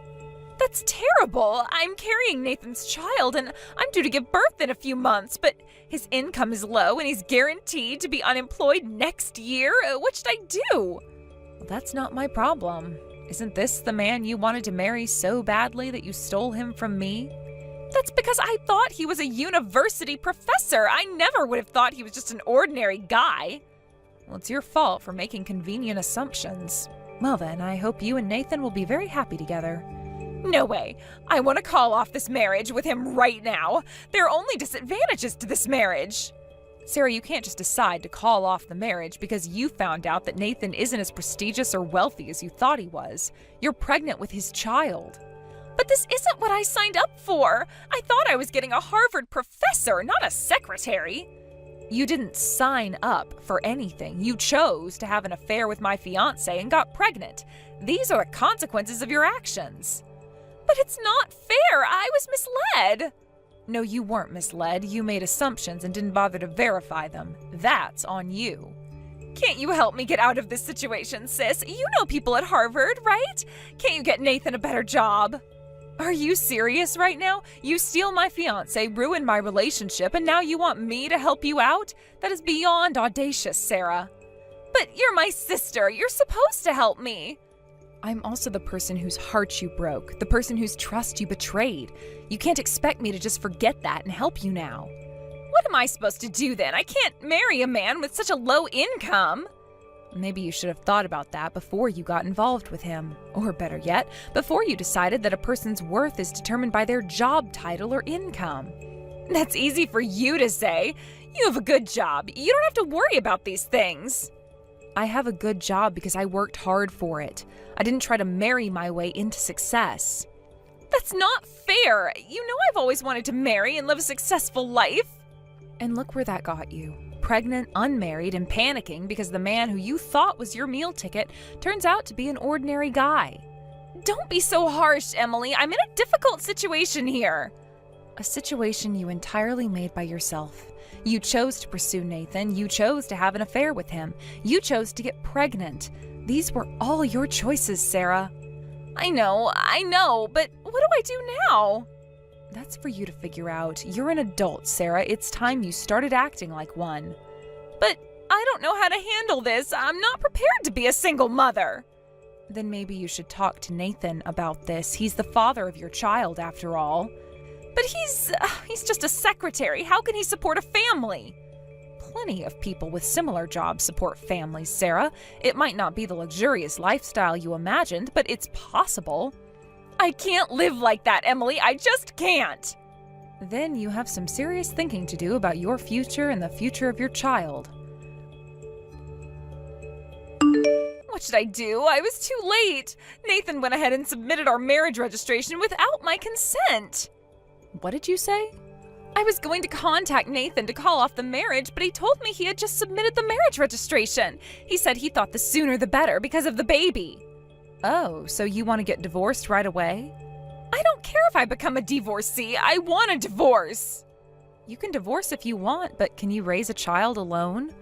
That's terrible! I'm carrying Nathan's child and I'm due to give birth in a few months, but his income is low and he's guaranteed to be unemployed next year? What should I do? Well, that's not my problem. Isn't this the man you wanted to marry so badly that you stole him from me? That's because I thought he was a university professor. I never would have thought he was just an ordinary guy. Well, it's your fault for making convenient assumptions. Well then, I hope you and Nathan will be very happy together. No way. I want to call off this marriage with him right now. There are only disadvantages to this marriage. Sarah, you can't just decide to call off the marriage because you found out that Nathan isn't as prestigious or wealthy as you thought he was. You're pregnant with his child. But this isn't what I signed up for. I thought I was getting a Harvard professor, not a secretary. You didn't sign up for anything. You chose to have an affair with my fiancé and got pregnant. These are the consequences of your actions. But it's not fair. I was misled. No, you weren't misled. You made assumptions and didn't bother to verify them. That's on you. Can't you help me get out of this situation, sis? You know people at Harvard, right? Can't you get Nathan a better job? Are you serious right now? You steal my fiancé, ruin my relationship, and now you want me to help you out? That is beyond audacious, Sarah. But you're my sister. You're supposed to help me. I'm also the person whose heart you broke, the person whose trust you betrayed. You can't expect me to just forget that and help you now. What am I supposed to do then? I can't marry a man with such a low income. Maybe you should have thought about that before you got involved with him. Or better yet, before you decided that a person's worth is determined by their job title or income. That's easy for you to say. You have a good job. You don't have to worry about these things. I have a good job because I worked hard for it. I didn't try to marry my way into success. That's not fair. You know I've always wanted to marry and live a successful life. And look where that got you. Pregnant, unmarried, and panicking because the man who you thought was your meal ticket turns out to be an ordinary guy. Don't be so harsh, Emily. I'm in a difficult situation here. A situation you entirely made by yourself. You chose to pursue Nathan. You chose to have an affair with him. You chose to get pregnant. These were all your choices, Sarah. I know, but what do I do now? That's for you to figure out. You're an adult, Sarah. It's time you started acting like one. But I don't know how to handle this. I'm not prepared to be a single mother. Then maybe you should talk to Nathan about this. He's the father of your child, after all. But he's just a secretary. How can he support a family? Plenty of people with similar jobs support families, Sarah. It might not be the luxurious lifestyle you imagined, but it's possible. I can't live like that, Emily. I just can't. Then you have some serious thinking to do about your future and the future of your child. What should I do? I was too late. Nathan went ahead and submitted our marriage registration without my consent. What did you say? I was going to contact Nathan to call off the marriage, but he told me he had just submitted the marriage registration. He said he thought the sooner the better because of the baby. Oh, so you want to get divorced right away? I don't care if I become a divorcee. I want a divorce. You can divorce if you want, but can you raise a child alone?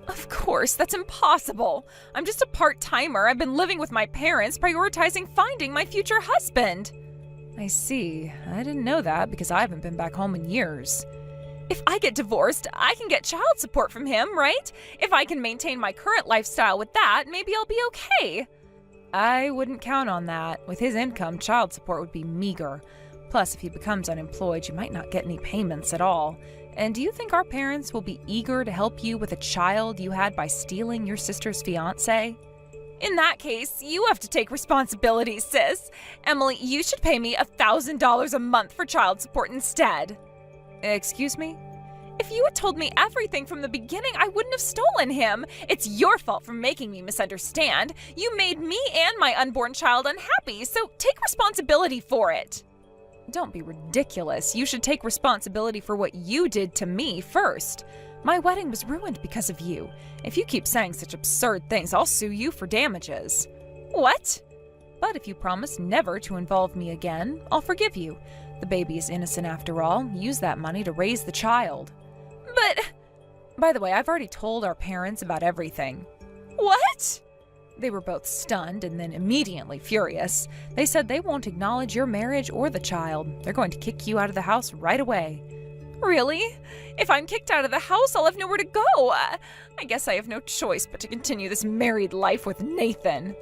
Of course, that's impossible. I'm just a part-timer. I've been living with my parents, prioritizing finding my future husband. I see. I didn't know that because I haven't been back home in years. If I get divorced, I can get child support from him, right? If I can maintain my current lifestyle with that, maybe I'll be okay. I wouldn't count on that. With his income, child support would be meager. Plus, if he becomes unemployed, you might not get any payments at all. And do you think our parents will be eager to help you with a child you had by stealing your sister's fiancé? In that case, you have to take responsibility, sis. Emily, you should pay me $1,000 a month for child support instead. Excuse me? If you had told me everything from the beginning, I wouldn't have stolen him. It's your fault for making me misunderstand. You made me and my unborn child unhappy, so take responsibility for it. Don't be ridiculous. You should take responsibility for what you did to me first. My wedding was ruined because of you. If you keep saying such absurd things, I'll sue you for damages. What? But if you promise never to involve me again, I'll forgive you. The baby is innocent after all. Use that money to raise the child. But... By the way, I've already told our parents about everything. What? They were both stunned and then immediately furious. They said they won't acknowledge your marriage or the child. They're going to kick you out of the house right away. Really? If I'm kicked out of the house, I'll have nowhere to go. I guess I have no choice but to continue this married life with Nathan.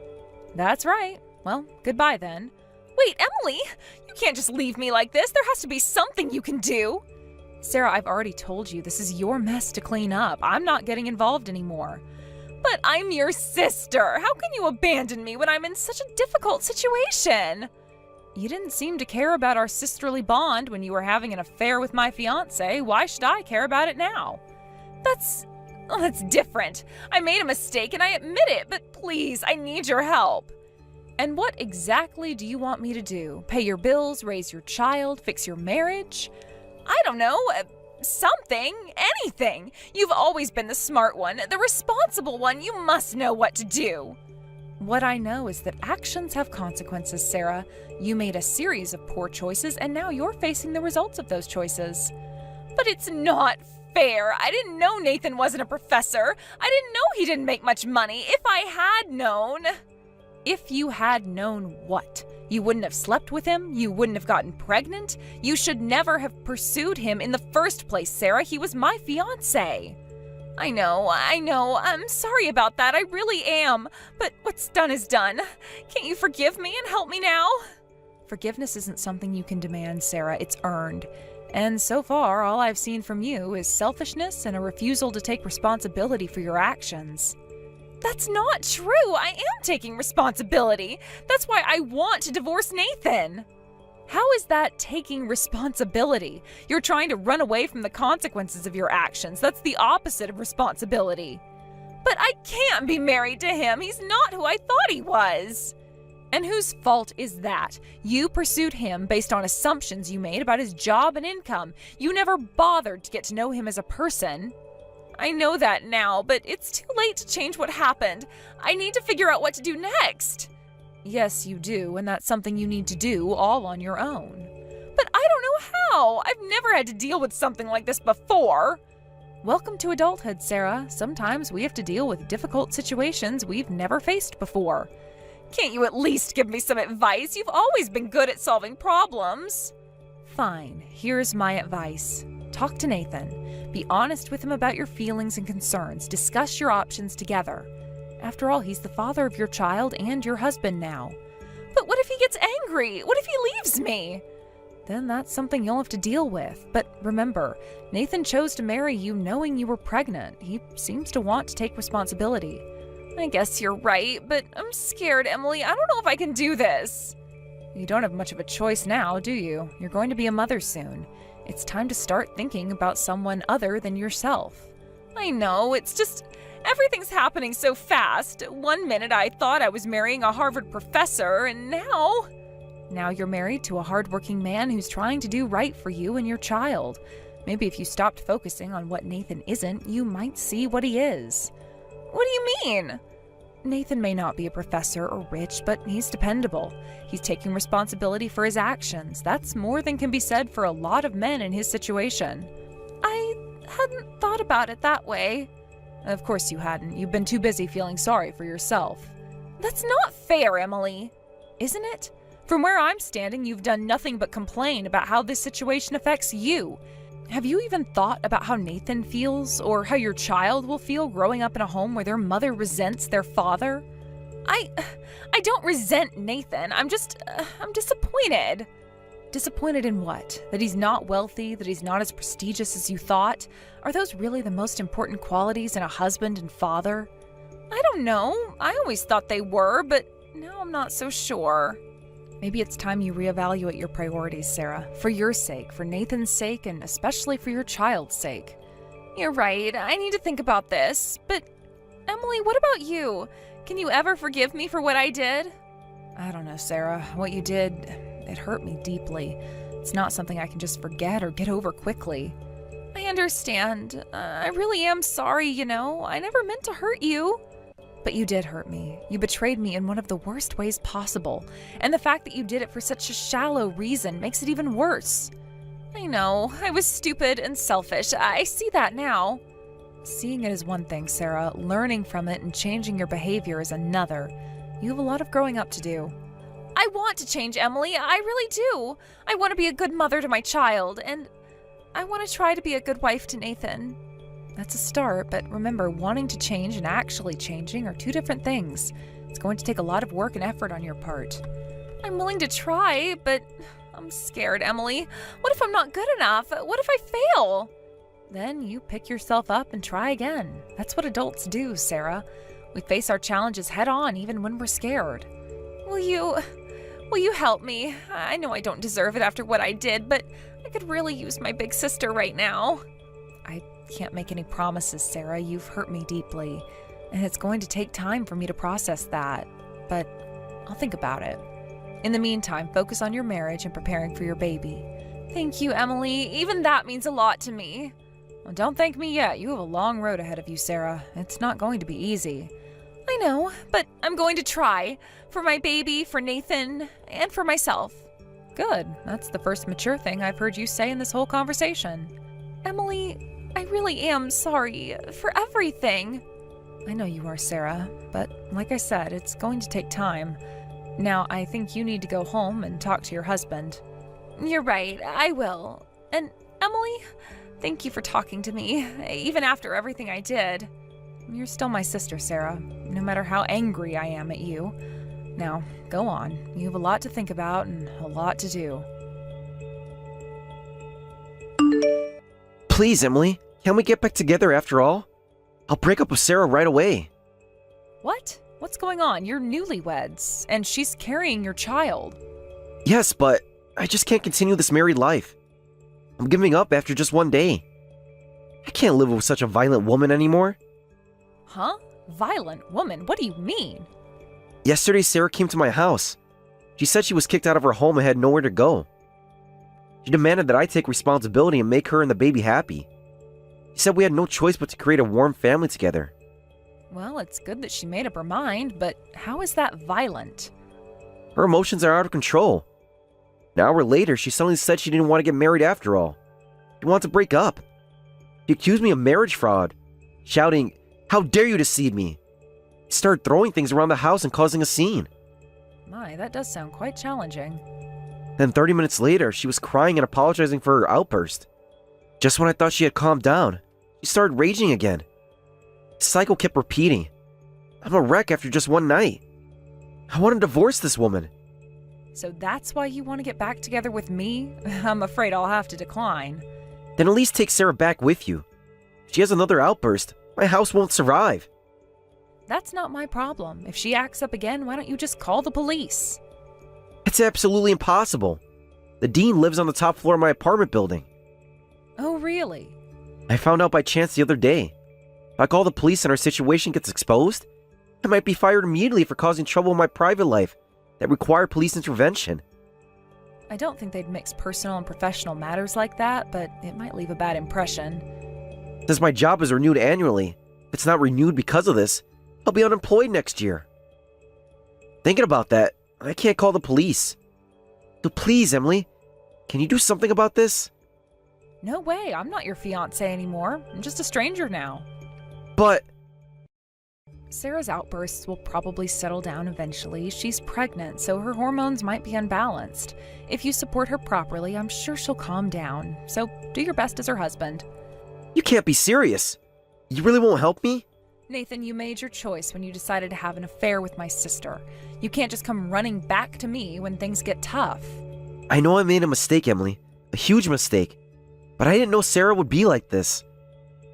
That's right. Well, goodbye then. Wait, Emily! You can't just leave me like this. There has to be something you can do. Sarah, I've already told you this is your mess to clean up. I'm not getting involved anymore. But I'm your sister. How can you abandon me when I'm in such a difficult situation? You didn't seem to care about our sisterly bond when you were having an affair with my fiancé. Why should I care about it now? That's different. I made a mistake and I admit it, but please, I need your help. And what exactly do you want me to do? Pay your bills, raise your child, fix your marriage? I don't know. Something. Anything. You've always been the smart one, the responsible one. You must know what to do. What I know is that actions have consequences, Sarah. You made a series of poor choices, and now you're facing the results of those choices. But it's not fair. I didn't know Nathan wasn't a professor. I didn't know he didn't make much money. If I had known... If you had known what? You wouldn't have slept with him? You wouldn't have gotten pregnant? You should never have pursued him in the first place, Sarah. He was my fiancé. I know. I'm sorry about that. I really am. But what's done is done. Can't you forgive me and help me now? Forgiveness isn't something you can demand, Sarah. It's earned. And so far, all I've seen from you is selfishness and a refusal to take responsibility for your actions. That's not true. I am taking responsibility. That's why I want to divorce Nathan. How is that taking responsibility? You're trying to run away from the consequences of your actions. That's the opposite of responsibility. But I can't be married to him. He's not who I thought he was. And whose fault is that? You pursued him based on assumptions you made about his job and income. You never bothered to get to know him as a person. I know that now, but it's too late to change what happened. I need to figure out what to do next. Yes, you do, and that's something you need to do all on your own. But I don't know how. I've never had to deal with something like this before. Welcome to adulthood, Sarah. Sometimes we have to deal with difficult situations we've never faced before. Can't you at least give me some advice? You've always been good at solving problems. Fine. Here's my advice. Talk to Nathan. Be honest with him about your feelings and concerns. Discuss your options together. After all, he's the father of your child and your husband now. But what if he gets angry? What if he leaves me? Then that's something you'll have to deal with. But remember, Nathan chose to marry you knowing you were pregnant. He seems to want to take responsibility. I guess you're right, but I'm scared, Emily. I don't know if I can do this. You don't have much of a choice now, do you? You're going to be a mother soon. It's time to start thinking about someone other than yourself. I know, it's just everything's happening so fast. 1 minute I thought I was marrying a Harvard professor, and now you're married to a hardworking man who's trying to do right for you and your child. Maybe if you stopped focusing on what Nathan isn't, you might see what he is. What do you mean? Nathan may not be a professor or rich, but he's dependable. He's taking responsibility for his actions. That's more than can be said for a lot of men in his situation. I hadn't thought about it that way. Of course you hadn't. You've been too busy feeling sorry for yourself. That's not fair, Emily. Isn't it? From where I'm standing, you've done nothing but complain about how this situation affects you. Have you even thought about how Nathan feels, or how your child will feel growing up in a home where their mother resents their father? I don't resent Nathan. I'm disappointed. Disappointed in what? That he's not wealthy, that he's not as prestigious as you thought? Are those really the most important qualities in a husband and father? I don't know. I always thought they were, but now I'm not so sure. Maybe it's time you reevaluate your priorities, Sarah. For your sake, for Nathan's sake, and especially for your child's sake. You're right. I need to think about this. But, Emily, what about you? Can you ever forgive me for what I did? I don't know, Sarah. What you did, it hurt me deeply. It's not something I can just forget or get over quickly. I understand. I really am sorry, I never meant to hurt you. But you did hurt me. You betrayed me in one of the worst ways possible. And the fact that you did it for such a shallow reason makes it even worse. I know. I was stupid and selfish. I see that now. Seeing it is one thing, Sarah. Learning from it and changing your behavior is another. You have a lot of growing up to do. I want to change, Emily. I really do. I want to be a good mother to my child, and I want to try to be a good wife to Nathan. That's a start, but remember, wanting to change and actually changing are two different things. It's going to take a lot of work and effort on your part. I'm willing to try, but I'm scared, Emily. What if I'm not good enough? What if I fail? Then you pick yourself up and try again. That's what adults do, Sarah. We face our challenges head on, even when we're scared. Will you help me? I know I don't deserve it after what I did, but I could really use my big sister right now. I can't make any promises, Sarah. You've hurt me deeply, and it's going to take time for me to process that, but I'll think about it. In the meantime, focus on your marriage and preparing for your baby. Thank you, Emily. Even that means a lot to me. Well, don't thank me yet. You have a long road ahead of you, Sarah. It's not going to be easy. I know, but I'm going to try. For my baby, for Nathan, and for myself. Good. That's the first mature thing I've heard you say in this whole conversation. Emily, I really am sorry for everything. I know you are, Sarah, but like I said, it's going to take time. Now, I think you need to go home and talk to your husband. You're right, I will. And Emily, thank you for talking to me, even after everything I did. You're still my sister, Sarah, no matter how angry I am at you. Now, go on. You have a lot to think about and a lot to do. Please, Emily, can't we get back together after all? I'll break up with Sarah right away. What? What's going on? You're newlyweds, and she's carrying your child. Yes, but I just can't continue this married life. I'm giving up after just one day. I can't live with such a violent woman anymore. Huh? Violent woman? What do you mean? Yesterday, Sarah came to my house. She said she was kicked out of her home and had nowhere to go. She demanded that I take responsibility and make her and the baby happy. She said we had no choice but to create a warm family together. Well, it's good that she made up her mind, but how is that violent? Her emotions are out of control. An hour later, she suddenly said she didn't want to get married after all. She wanted to break up. She accused me of marriage fraud, shouting, "How dare you deceive me!" She started throwing things around the house and causing a scene. My, that does sound quite challenging. Then 30 minutes later, she was crying and apologizing for her outburst. Just when I thought she had calmed down, she started raging again. The cycle kept repeating. I'm a wreck after just one night. I want to divorce this woman. So that's why you want to get back together with me? I'm afraid I'll have to decline. Then at least take Sarah back with you. If she has another outburst, my house won't survive. That's not my problem. If she acts up again, why don't you just call the police? It's absolutely impossible. The dean lives on the top floor of my apartment building. Oh, really? I found out by chance the other day. If I call the police and our situation gets exposed, I might be fired immediately for causing trouble in my private life that required police intervention. I don't think they'd mix personal and professional matters like that, but it might leave a bad impression. Since my job is renewed annually, if it's not renewed because of this, I'll be unemployed next year. Thinking about that, I can't call the police. So please, Emily, can you do something about this? No way, I'm not your fiancé anymore. I'm just a stranger now. But... Sarah's outbursts will probably settle down eventually. She's pregnant, so her hormones might be unbalanced. If you support her properly, I'm sure she'll calm down. So do your best as her husband. You can't be serious. You really won't help me? Nathan, you made your choice when you decided to have an affair with my sister. You can't just come running back to me when things get tough. I know I made a mistake, Emily. A huge mistake. But I didn't know Sarah would be like this.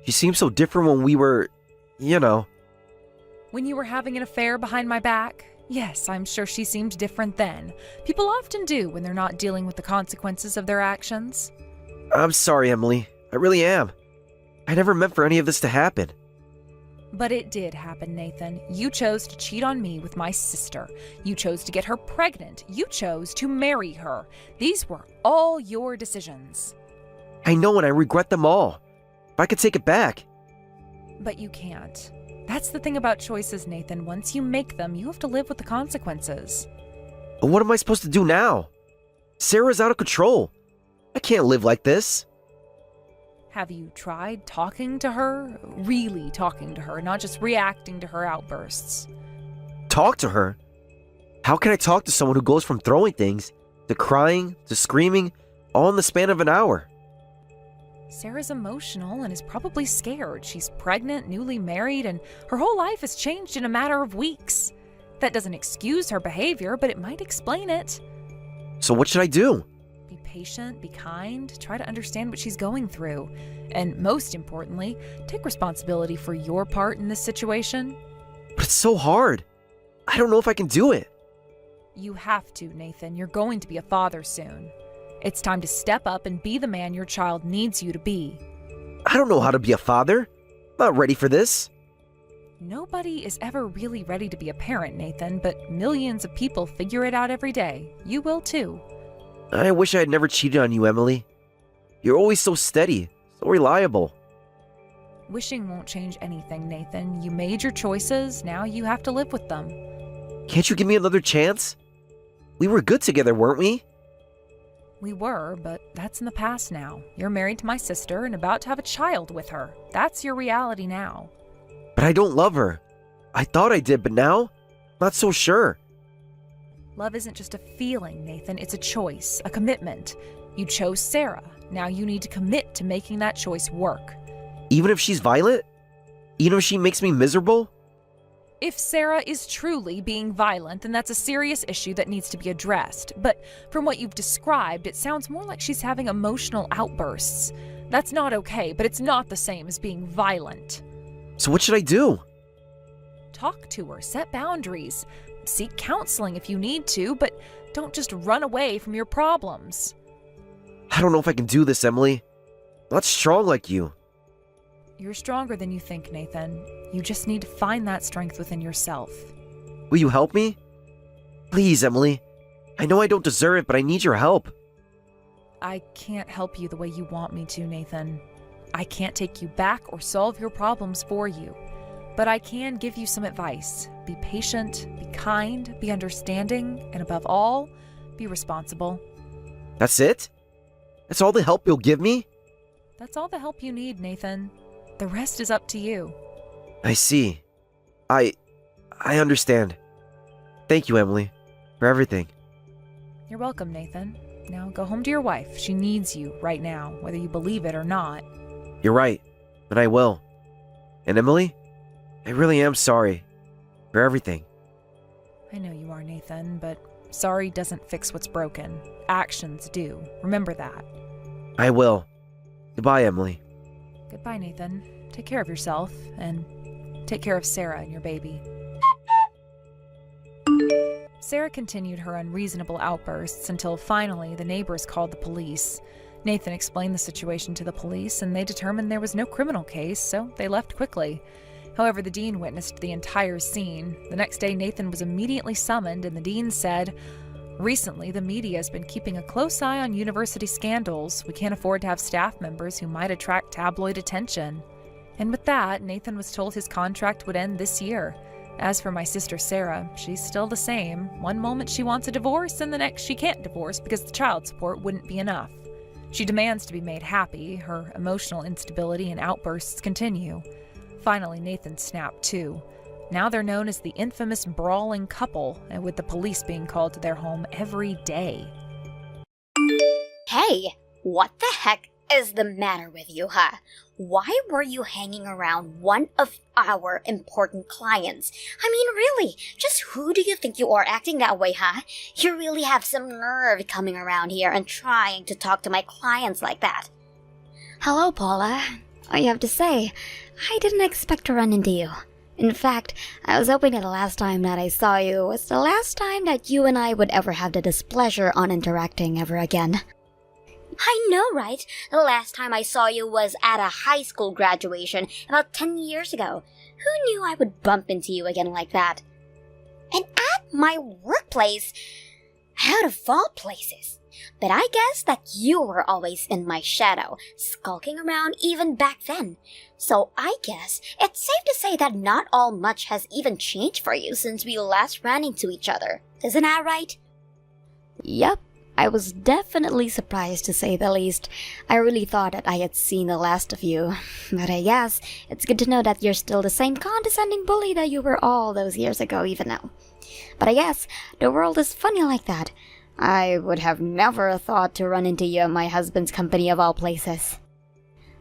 She seemed so different when we were, you know. When you were having an affair behind my back? Yes, I'm sure she seemed different then. People often do when they're not dealing with the consequences of their actions. I'm sorry, Emily. I really am. I never meant for any of this to happen. But it did happen, Nathan. You chose to cheat on me with my sister. You chose to get her pregnant. You chose to marry her. These were all your decisions. I know, and I regret them all. If I could take it back. But you can't. That's the thing about choices, Nathan. Once you make them, you have to live with the consequences. But what am I supposed to do now? Sarah's out of control. I can't live like this. Have you tried talking to her? Really talking to her, not just reacting to her outbursts. Talk to her? How can I talk to someone who goes from throwing things, to crying, to screaming, all in the span of an hour? Sarah's emotional and is probably scared. She's pregnant, newly married, and her whole life has changed in a matter of weeks. That doesn't excuse her behavior, but it might explain it. So what should I do? Be patient, be kind, try to understand what she's going through. And most importantly, take responsibility for your part in this situation. But it's so hard. I don't know if I can do it. You have to, Nathan. You're going to be a father soon. It's time to step up and be the man your child needs you to be. I don't know how to be a father. I'm not ready for this. Nobody is ever really ready to be a parent, Nathan, but millions of people figure it out every day. You will too. I wish I had never cheated on you, Emily. You're always so steady, so reliable. Wishing won't change anything, Nathan. You made your choices, now you have to live with them. Can't you give me another chance? We were good together, weren't we? We were, but that's in the past now. You're married to my sister and about to have a child with her. That's your reality now. But I don't love her. I thought I did, but now? Not so sure. Love isn't just a feeling, Nathan. It's a choice, a commitment. You chose Sarah. Now you need to commit to making that choice work. Even if she's violent? Even if she makes me miserable? If Sarah is truly being violent, then that's a serious issue that needs to be addressed. But from what you've described, it sounds more like she's having emotional outbursts. That's not okay, but it's not the same as being violent. So what should I do? Talk to her, set boundaries. Seek counseling if you need to, but don't just run away from your problems. I don't know if I can do this, Emily. I'm not strong like you. You're stronger than you think, Nathan. You just need to find that strength within yourself. Will you help me? Please, Emily. I know I don't deserve it, but I need your help. I can't help you the way you want me to, Nathan. I can't take you back or solve your problems for you. But I can give you some advice. Be patient, be kind, be understanding, and above all, be responsible. That's it? That's all the help you'll give me? That's all the help you need, Nathan. The rest is up to you. I see. I understand. Thank you, Emily, for everything. You're welcome, Nathan. Now go home to your wife. She needs you right now, whether you believe it or not. You're right, and I will. And Emily, I really am sorry for everything. I know you are, Nathan, but sorry doesn't fix what's broken. Actions do. Remember that. I will. Goodbye, Emily. Goodbye, Nathan. Take care of yourself, and take care of Sarah and your baby. Sarah continued her unreasonable outbursts until finally the neighbors called the police. Nathan explained the situation to the police, and they determined there was no criminal case, so they left quickly. However, the dean witnessed the entire scene. The next day, Nathan was immediately summoned, and the dean said, "Recently, the media has been keeping a close eye on university scandals. We can't afford to have staff members who might attract tabloid attention." And with that, Nathan was told his contract would end this year. As for my sister Sarah, she's still the same. One moment she wants a divorce, and the next she can't divorce because the child support wouldn't be enough. She demands to be made happy. Her emotional instability and outbursts continue. Finally, Nathan snapped too. Now they're known as the infamous brawling couple, and with the police being called to their home every day. Hey, what the heck is the matter with you, huh? Why were you hanging around one of our important clients? I mean, really, just who do you think you are acting that way, huh? You really have some nerve coming around here and trying to talk to my clients like that. Hello, Paula. I have to say, I didn't expect to run into you. In fact, I was hoping that the last time that I saw you was the last time that you and I would ever have the displeasure on interacting ever again. I know, right? The last time I saw you was at a high school graduation about 10 years ago. Who knew I would bump into you again like that? And at my workplace, out of all places. But I guess that you were always in my shadow, skulking around even back then. So I guess it's safe to say that not all much has even changed for you since we last ran into each other. Isn't that right? Yep. I was definitely surprised to say the least. I really thought that I had seen the last of you. But I guess it's good to know that you're still the same condescending bully that you were all those years ago even now. But I guess the world is funny like that. I would have never thought to run into you at my husband's company of all places.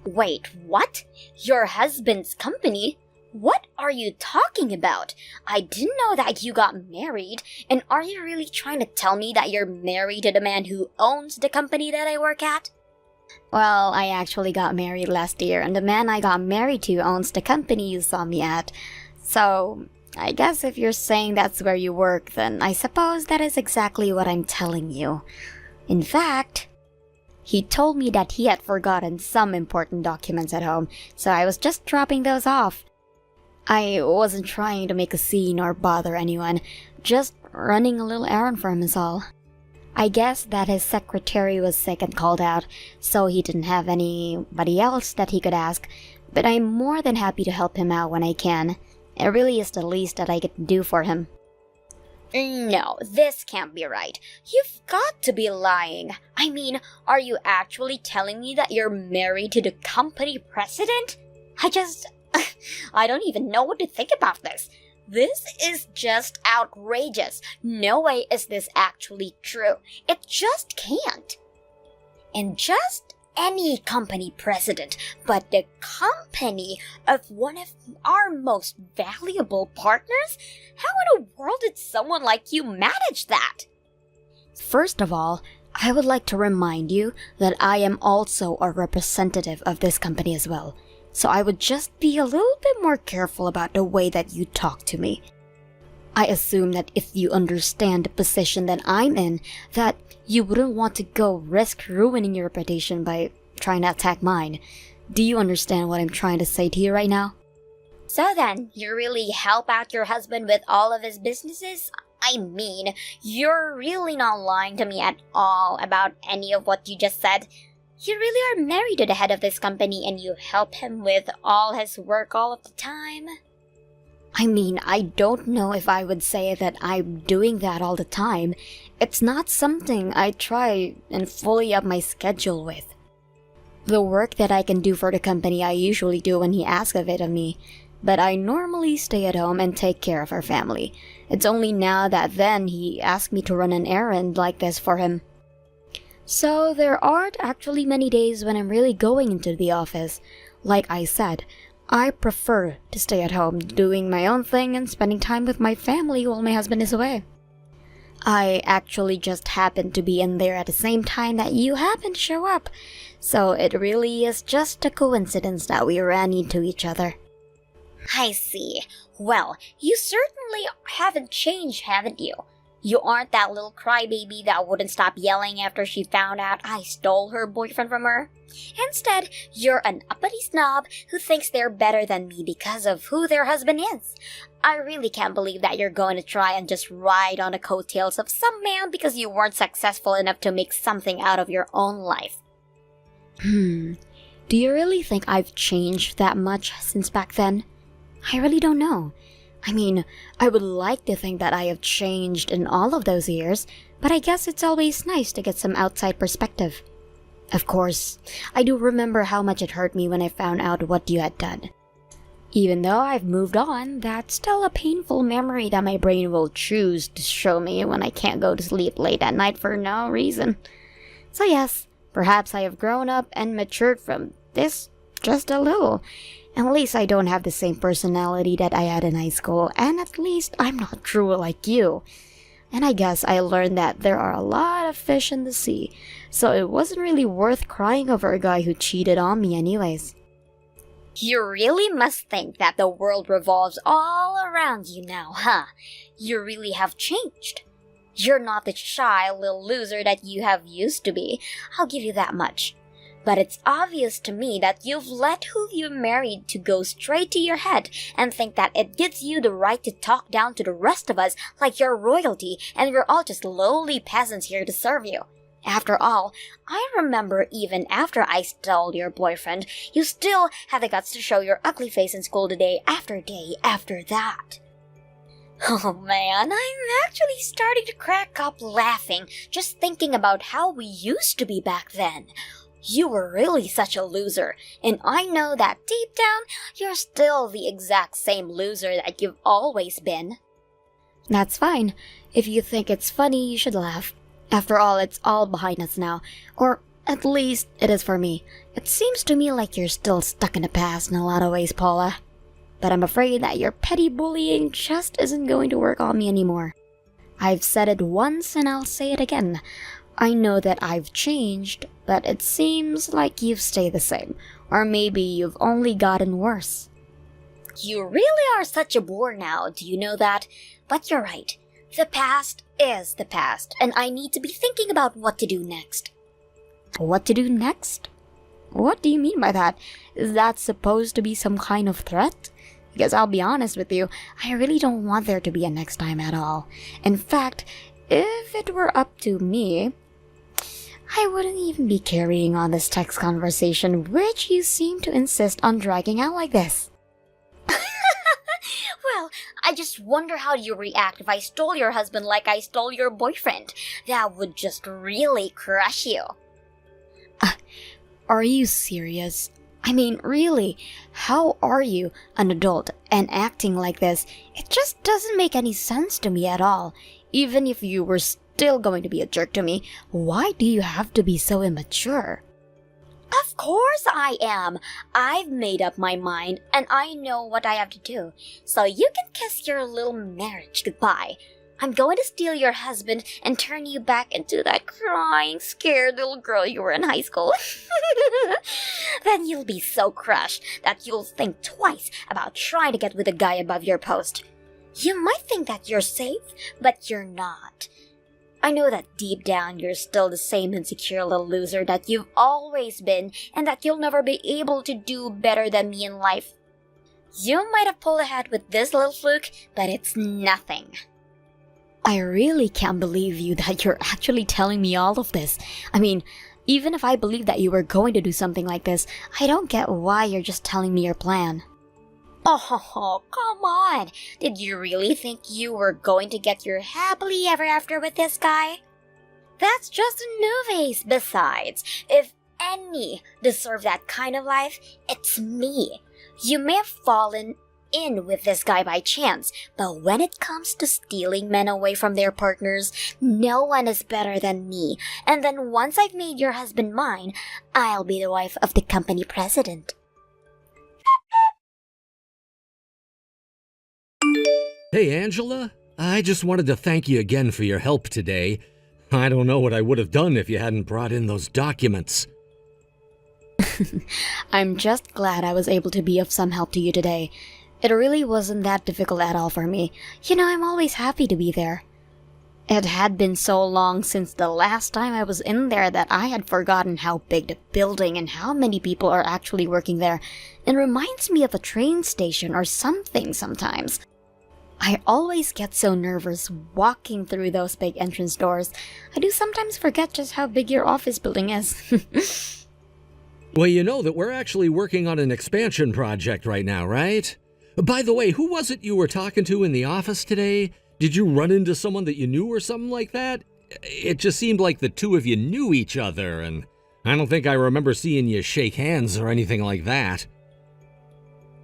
Wait, what? Your husband's company? What are you talking about? I didn't know that you got married, and are you really trying to tell me that you're married to the man who owns the company that I work at? Well, I actually got married last year, and the man I got married to owns the company you saw me at. So, I guess if you're saying that's where you work, then I suppose that is exactly what I'm telling you. In fact, he told me that he had forgotten some important documents at home, so I was just dropping those off. I wasn't trying to make a scene or bother anyone, just running a little errand for him is all. I guess that his secretary was sick and called out, so he didn't have anybody else that he could ask, but I'm more than happy to help him out when I can. It really is the least that I can do for him. No, this can't be right. You've got to be lying. I mean, are you actually telling me that you're married to the company president? I don't even know what to think about this. This is just outrageous. No way is this actually true. It just can't. And just any company president, but the company of one of our most valuable partners? How in the world did someone like you manage that? First of all, I would like to remind you that I am also a representative of this company as well. So I would just be a little bit more careful about the way that you talk to me. I assume that if you understand the position that I'm in, that you wouldn't want to go risk ruining your reputation by trying to attack mine. Do you understand what I'm trying to say to you right now? So then, you really help out your husband with all of his businesses? I mean, you're really not lying to me at all about any of what you just said. You really are married to the head of this company and you help him with all his work all of the time? I mean, I don't know if I would say that I'm doing that all the time. It's not something I try and fully up my schedule with. The work that I can do for the company I usually do when he asks of it of me, but I normally stay at home and take care of our family. It's only now that then he asked me to run an errand like this for him. So there aren't actually many days when I'm really going into the office. Like I said, I prefer to stay at home doing my own thing and spending time with my family while my husband is away. I actually just happened to be in there at the same time that you happened to show up, so it really is just a coincidence that we ran into each other. I see. Well, you certainly haven't changed, haven't you? You aren't that little crybaby that wouldn't stop yelling after she found out I stole her boyfriend from her. Instead, you're an uppity snob who thinks they're better than me because of who their husband is. I really can't believe that you're going to try and just ride on the coattails of some man because you weren't successful enough to make something out of your own life. Do you really think I've changed that much since back then? I really don't know. I mean, I would like to think that I have changed in all of those years, but I guess it's always nice to get some outside perspective. Of course, I do remember how much it hurt me when I found out what you had done. Even though I've moved on, that's still a painful memory that my brain will choose to show me when I can't go to sleep late at night for no reason. So yes, Perhaps I have grown up and matured from this just a little. At least I don't have the same personality that I had in high school, and at least I'm not cruel like you. And I guess I learned that there are a lot of fish in the sea, so it wasn't really worth crying over a guy who cheated on me anyways. You really must think that the world revolves all around you now, huh? You really have changed. You're not the shy little loser that you have used to be, I'll give you that much. But it's obvious to me that you've let who you married to go straight to your head and think that it gives you the right to talk down to the rest of us like you're royalty and we're all just lowly peasants here to serve you. After all, I remember even after I stole your boyfriend, you still had the guts to show your ugly face in school day after that. Oh man, I'm actually starting to crack up laughing just thinking about how we used to be back then. You were really such a loser, and I know that deep down, you're still the exact same loser that you've always been. That's fine. If you think it's funny, you should laugh. After all, it's all behind us now. Or at least it is for me. It seems to me like you're still stuck in the past in a lot of ways, Paula. But I'm afraid that your petty bullying just isn't going to work on me anymore. I've said it once and I'll say it again. I know that I've changed, but it seems like you've stayed the same. Or maybe you've only gotten worse. You really are such a bore now, do you know that? But you're right. The past is the past, and I need to be thinking about what to do next. What to do next? What do you mean by that? Is that supposed to be some kind of threat? Because I'll be honest with you, I really don't want there to be a next time at all. In fact, if it were up to me, I wouldn't even be carrying on this text conversation, which you seem to insist on dragging out like this. Well, I just wonder how you react if I stole your husband like I stole your boyfriend. That would just really crush you. Are you serious? I mean, really, how are you, an adult, and acting like this? It just doesn't make any sense to me at all. Even if you were still going to be a jerk to me, why do you have to be so immature? Of course I am. I've made up my mind, and I know what I have to do. So you can kiss your little marriage goodbye. I'm going to steal your husband and turn you back into that crying, scared little girl you were in high school. Then you'll be so crushed that you'll think twice about trying to get with a guy above your post. You might think that you're safe, but you're not. I know that deep down you're still the same insecure little loser that you've always been and that you'll never be able to do better than me in life. You might have pulled ahead with this little fluke, but it's nothing. I really can't believe you that you're actually telling me all of this. I mean, even if I believed that you were going to do something like this, I don't get why you're just telling me your plan. Oh, come on. Did you really think you were going to get your happily ever after with this guy? That's just a novice. Besides, if any deserve that kind of life, it's me. You may have fallen in with this guy by chance, but when it comes to stealing men away from their partners, no one is better than me. And then once I've made your husband mine, I'll be the wife of the company president. Hey, Angela. I just wanted to thank you again for your help today. I don't know what I would have done if you hadn't brought in those documents. I'm just glad I was able to be of some help to you today. It really wasn't that difficult at all for me. You know, I'm always happy to be there. It had been so long since the last time I was in there that I had forgotten how big the building and how many people are actually working there. It reminds me of a train station or something sometimes. I always get so nervous walking through those big entrance doors. I do sometimes forget just how big your office building is. Well, you know that we're actually working on an expansion project right now, right? By the way, who was it you were talking to in the office today? Did you run into someone that you knew or something like that? It just seemed like the two of you knew each other, and I don't think I remember seeing you shake hands or anything like that.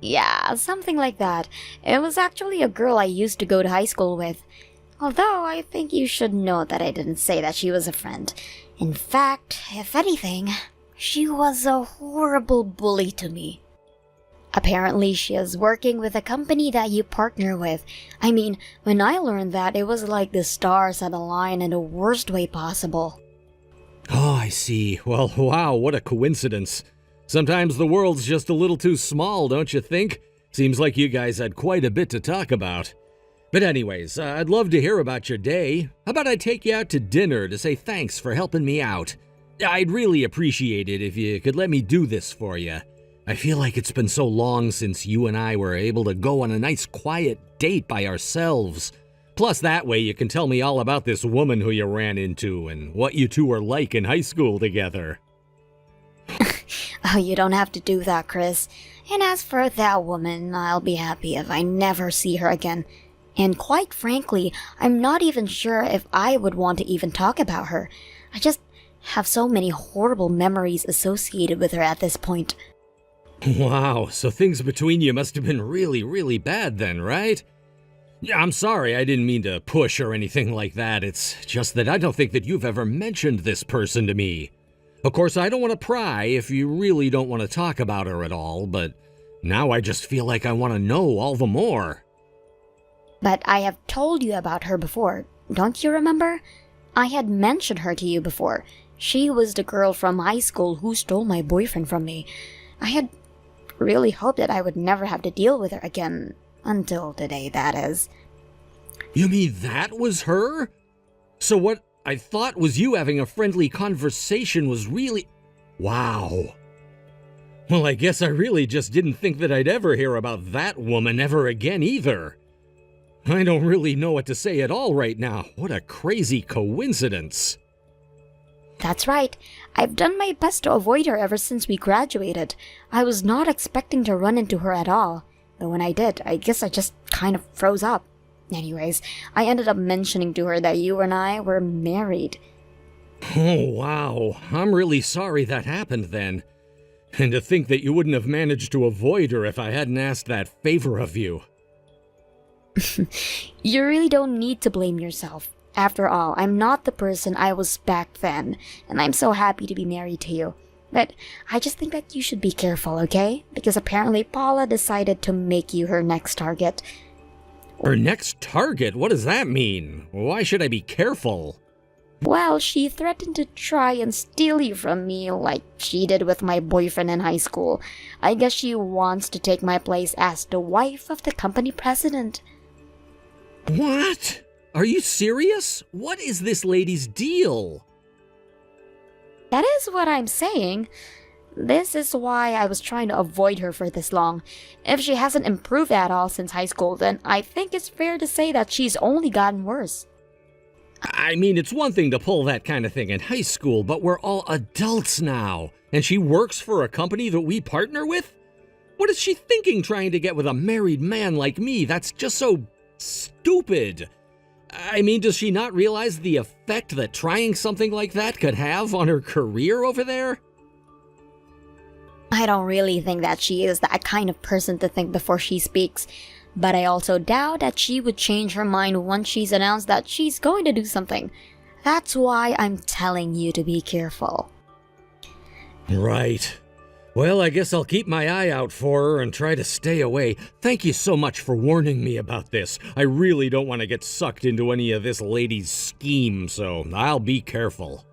Yeah, something like that. It was actually a girl I used to go to high school with. Although I think you should know that I didn't say that she was a friend. In fact, if anything, she was a horrible bully to me. Apparently, she is working with a company that you partner with. I mean, when I learned that, it was like the stars had aligned in the worst way possible. Oh, I see. Well, wow, what a coincidence. Sometimes the world's just a little too small, don't you think? Seems like you guys had quite a bit to talk about. But anyways, I'd love to hear about your day. How about I take you out to dinner to say thanks for helping me out? I'd really appreciate it if you could let me do this for you. I feel like it's been so long since you and I were able to go on a nice quiet date by ourselves. Plus, that way you can tell me all about this woman who you ran into and what you two were like in high school together. Oh, you don't have to do that, Chris. And as for that woman, I'll be happy if I never see her again. And quite frankly, I'm not even sure if I would want to even talk about her. I just have so many horrible memories associated with her at this point. Wow, so things between you must have been really, really bad then, right? Yeah, I'm sorry, I didn't mean to push or anything like that. It's just that I don't think that you've ever mentioned this person to me. Of course, I don't want to pry if you really don't want to talk about her at all, but now I just feel like I want to know all the more. But I have told you about her before, don't you remember? I had mentioned her to you before. She was the girl from high school who stole my boyfriend from me. I had really hoped that I would never have to deal with her again. Until today, that is. You mean that was her? So what I thought was you having a friendly conversation was really... Wow. Well, I guess I really just didn't think that I'd ever hear about that woman ever again either. I don't really know what to say at all right now. What a crazy coincidence. That's right. I've done my best to avoid her ever since we graduated. I was not expecting to run into her at all. But when I did, I guess I just kind of froze up. Anyways, I ended up mentioning to her that you and I were married. Oh, wow. I'm really sorry that happened then. And to think that you wouldn't have managed to avoid her if I hadn't asked that favor of you. You really don't need to blame yourself. After all, I'm not the person I was back then, and I'm so happy to be married to you. But I just think that you should be careful, okay? Because apparently Paula decided to make you her next target. Her next target? What does that mean? Why should I be careful? Well, she threatened to try and steal you from me like she did with my boyfriend in high school. I guess she wants to take my place as the wife of the company president. What? Are you serious? What is this lady's deal? That is what I'm saying. This is why I was trying to avoid her for this long. If she hasn't improved at all since high school, then I think it's fair to say that she's only gotten worse. I mean, it's one thing to pull that kind of thing in high school, but we're all adults now, and she works for a company that we partner with? What is she thinking trying to get with a married man like me? That's just so stupid. I mean, does she not realize the effect that trying something like that could have on her career over there? I don't really think that she is that kind of person to think before she speaks, but I also doubt that she would change her mind once she's announced that she's going to do something. That's why I'm telling you to be careful. Right. Well, I guess I'll keep my eye out for her and try to stay away. Thank you so much for warning me about this. I really don't want to get sucked into any of this lady's scheme, so I'll be careful.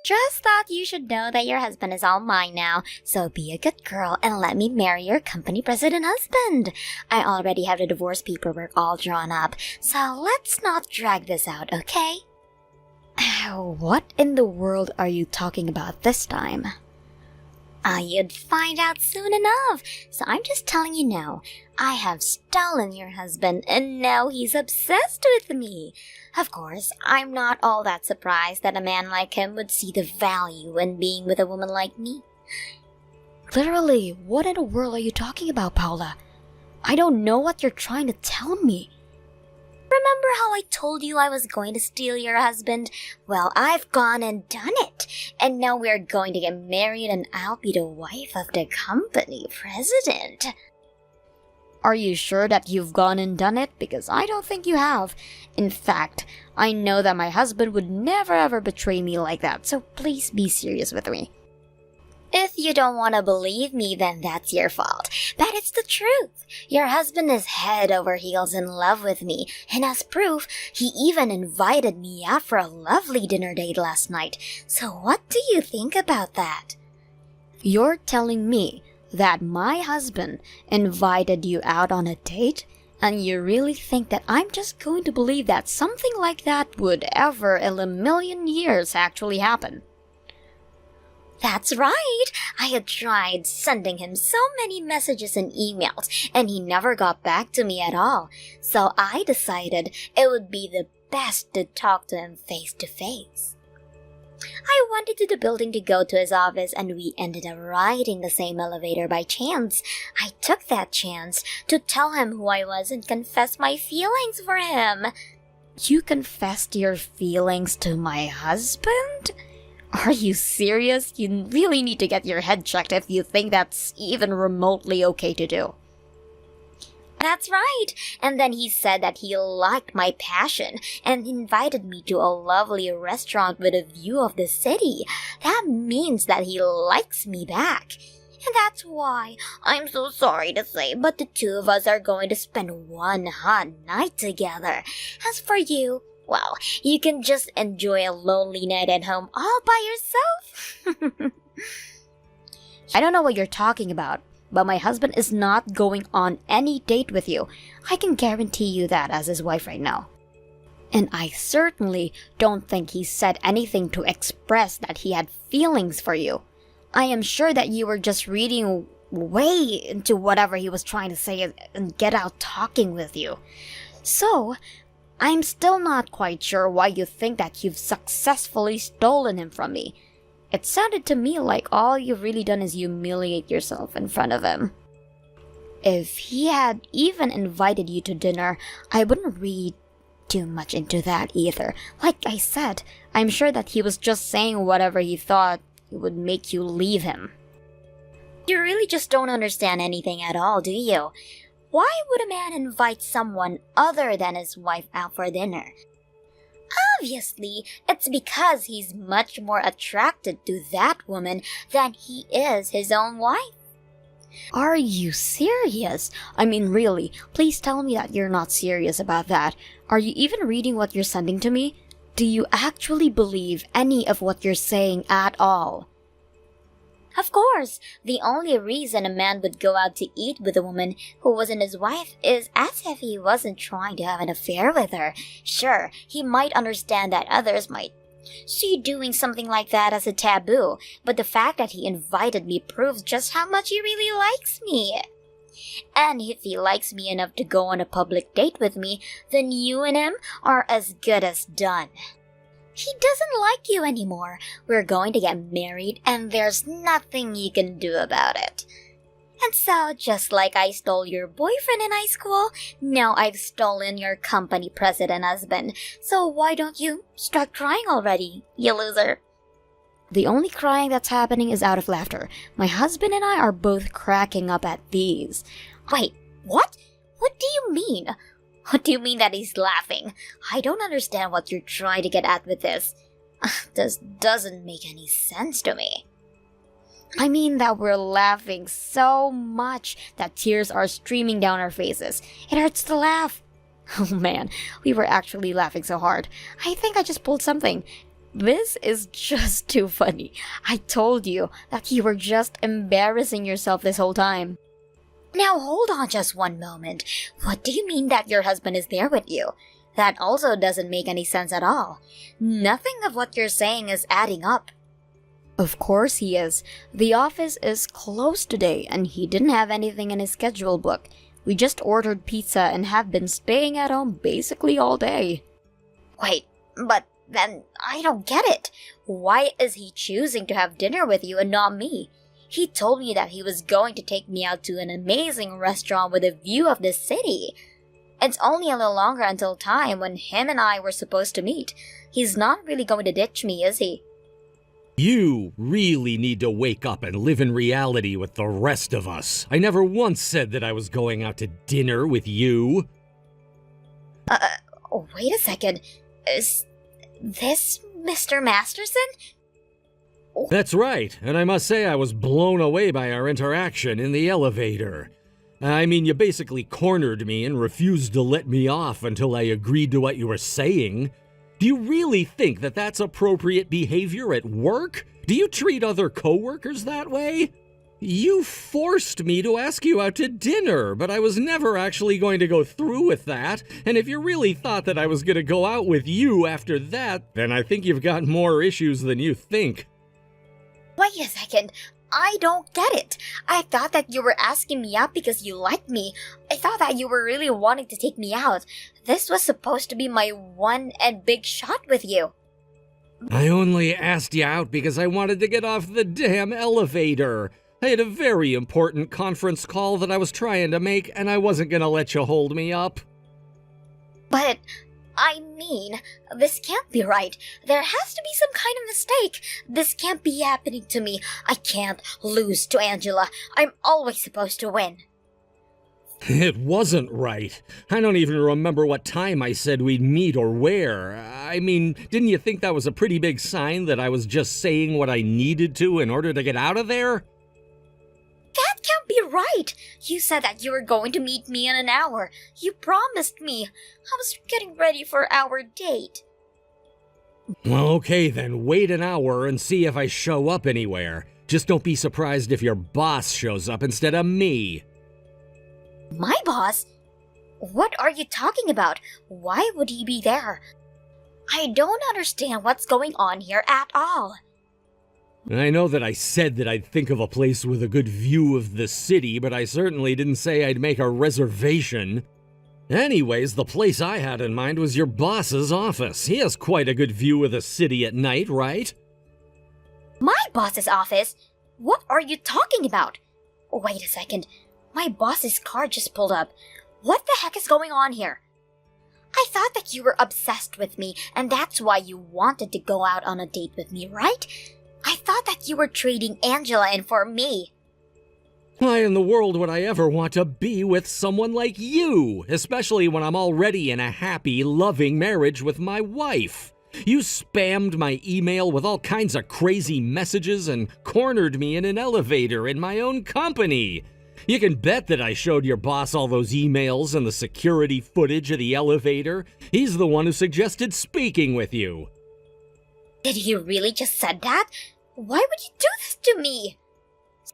Just thought you should know that your husband is all mine now, so be a good girl and let me marry your company president husband. I already have the divorce paperwork all drawn up, so let's not drag this out, okay? What in the world are you talking about this time? You'd find out soon enough, so I'm just telling you now. I have stolen your husband, and now he's obsessed with me. Of course, I'm not all that surprised that a man like him would see the value in being with a woman like me. Literally, what in the world are you talking about, Paula? I don't know what you're trying to tell me. Remember how I told you I was going to steal your husband? Well, I've gone and done it. And now we're going to get married and I'll be the wife of the company president. Are you sure that you've gone and done it? Because I don't think you have. In fact, I know that my husband would never ever betray me like that, so please be serious with me. If you don't want to believe me, then that's your fault. But it's the truth. Your husband is head over heels in love with me, and as proof, he even invited me out for a lovely dinner date last night. So what do you think about that? You're telling me that my husband invited you out on a date? And you really think that I'm just going to believe that something like that would ever in a million years actually happen? That's right. I had tried sending him so many messages and emails, and he never got back to me at all. So I decided it would be the best to talk to him face to face. I went into the building to go to his office, and we ended up riding the same elevator by chance. I took that chance to tell him who I was and confess my feelings for him. You confessed your feelings to my husband? Are you serious? You really need to get your head checked if you think that's even remotely okay to do. That's right. And then he said that he liked my passion and invited me to a lovely restaurant with a view of the city. That means that he likes me back. And that's why, I'm so sorry to say, but the two of us are going to spend one hot night together. As for you, well, you can just enjoy a lonely night at home all by yourself. I don't know what you're talking about, but my husband is not going on any date with you. I can guarantee you that as his wife right now. And I certainly don't think he said anything to express that he had feelings for you. I am sure that you were just reading way into whatever he was trying to say and get out talking with you. So, I'm still not quite sure why you think that you've successfully stolen him from me. It sounded to me like all you've really done is humiliate yourself in front of him. If he had even invited you to dinner, I wouldn't read too much into that either. Like I said, I'm sure that he was just saying whatever he thought would make you leave him. You really just don't understand anything at all, do you? Why would a man invite someone other than his wife out for dinner? Obviously, it's because he's much more attracted to that woman than he is his own wife. Are you serious? I mean, really, please tell me that you're not serious about that. Are you even reading what you're sending to me? Do you actually believe any of what you're saying at all? Of course, the only reason a man would go out to eat with a woman who wasn't his wife is as if he wasn't trying to have an affair with her. Sure, he might understand that others might see doing something like that as a taboo, but the fact that he invited me proves just how much he really likes me. And if he likes me enough to go on a public date with me, then you and him are as good as done. He doesn't like you anymore. We're going to get married, and there's nothing you can do about it. And so, just like I stole your boyfriend in high school, now I've stolen your company president husband. So why don't you start crying already, you loser? The only crying that's happening is out of laughter. My husband and I are both cracking up at these. Wait, what? What do you mean? What do you mean that he's laughing? I don't understand what you're trying to get at with this. This doesn't make any sense to me. I mean that we're laughing so much that tears are streaming down our faces. It hurts to laugh. Oh man, we were actually laughing so hard. I think I just pulled something. This is just too funny. I told you that you were just embarrassing yourself this whole time. Now hold on just one moment. What do you mean that your husband is there with you? That also doesn't make any sense at all. Nothing of what you're saying is adding up. Of course he is. The office is closed today and he didn't have anything in his schedule book. We just ordered pizza and have been staying at home basically all day. Wait, but then I don't get it. Why is he choosing to have dinner with you and not me? He told me that he was going to take me out to an amazing restaurant with a view of the city. It's only a little longer until time when him and I were supposed to meet. He's not really going to ditch me, is he? You really need to wake up and live in reality with the rest of us. I never once said that I was going out to dinner with you. Wait a second. Is this Mr. Masterson? That's right, and I must say I was blown away by our interaction in the elevator. I mean, you basically cornered me and refused to let me off until I agreed to what you were saying. Do you really think that that's appropriate behavior at work? Do you treat other coworkers that way? You forced me to ask you out to dinner, but I was never actually going to go through with that, and if you really thought that I was going to go out with you after that, then I think you've got more issues than you think. Wait a second. I don't get it. I thought that you were asking me out because you liked me. I thought that you were really wanting to take me out. This was supposed to be my one and big shot with you. I only asked you out because I wanted to get off the damn elevator. I had a very important conference call that I was trying to make, and I wasn't gonna let you hold me up. But, I mean, this can't be right. There has to be some kind of mistake. This can't be happening to me. I can't lose to Angela. I'm always supposed to win. It wasn't right. I don't even remember what time I said we'd meet or where. I mean, didn't you think that was a pretty big sign that I was just saying what I needed to in order to get out of there? That can't be right. You said that you were going to meet me in an hour. You promised me. I was getting ready for our date. Well, okay then, wait an hour and see if I show up anywhere. Just don't be surprised if your boss shows up instead of me. My boss? What are you talking about? Why would he be there? I don't understand what's going on here at all. I know that I said that I'd think of a place with a good view of the city, but I certainly didn't say I'd make a reservation. Anyways, the place I had in mind was your boss's office. He has quite a good view of the city at night, right? My boss's office? What are you talking about? Wait a second. My boss's car just pulled up. What the heck is going on here? I thought that you were obsessed with me, and that's why you wanted to go out on a date with me, right? I thought that you were trading Angela in for me. Why in the world would I ever want to be with someone like you, especially when I'm already in a happy, loving marriage with my wife? You spammed my email with all kinds of crazy messages and cornered me in an elevator in my own company. You can bet that I showed your boss all those emails and the security footage of the elevator. He's the one who suggested speaking with you. Did you really just said that? Why would you do this to me?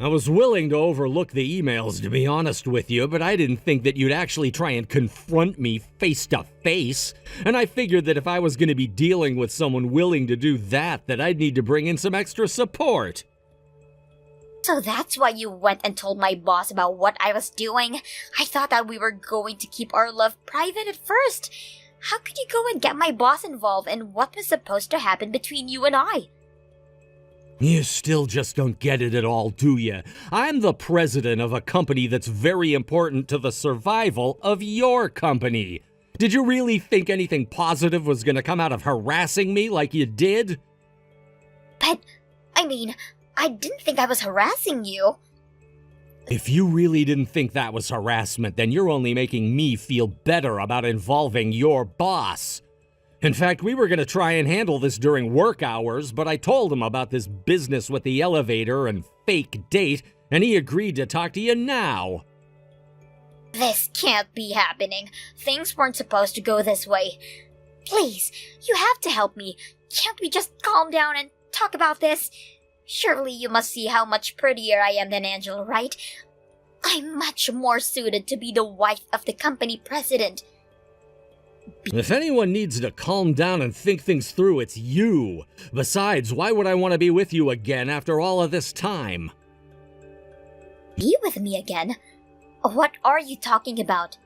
I was willing to overlook the emails, to be honest with you, but I didn't think that you'd actually try and confront me face to face. And I figured that if I was going to be dealing with someone willing to do that, that I'd need to bring in some extra support. So that's why you went and told my boss about what I was doing? I thought that we were going to keep our love private at first. How could you go and get my boss involved in what was supposed to happen between you and I? You still just don't get it at all, do you? I'm the president of a company that's very important to the survival of your company. Did you really think anything positive was going to come out of harassing me like you did? But, I mean, I didn't think I was harassing you. If you really didn't think that was harassment, then you're only making me feel better about involving your boss. In fact, we were going to try and handle this during work hours, but I told him about this business with the elevator and fake date, and he agreed to talk to you now. This can't be happening. Things weren't supposed to go this way. Please, you have to help me. Can't we just calm down and talk about this? Surely you must see how much prettier I am than Angela, right? I'm much more suited to be the wife of the company president. If anyone needs to calm down and think things through, it's you. Besides, why would I want to be with you again after all of this time? Be with me again? What are you talking about?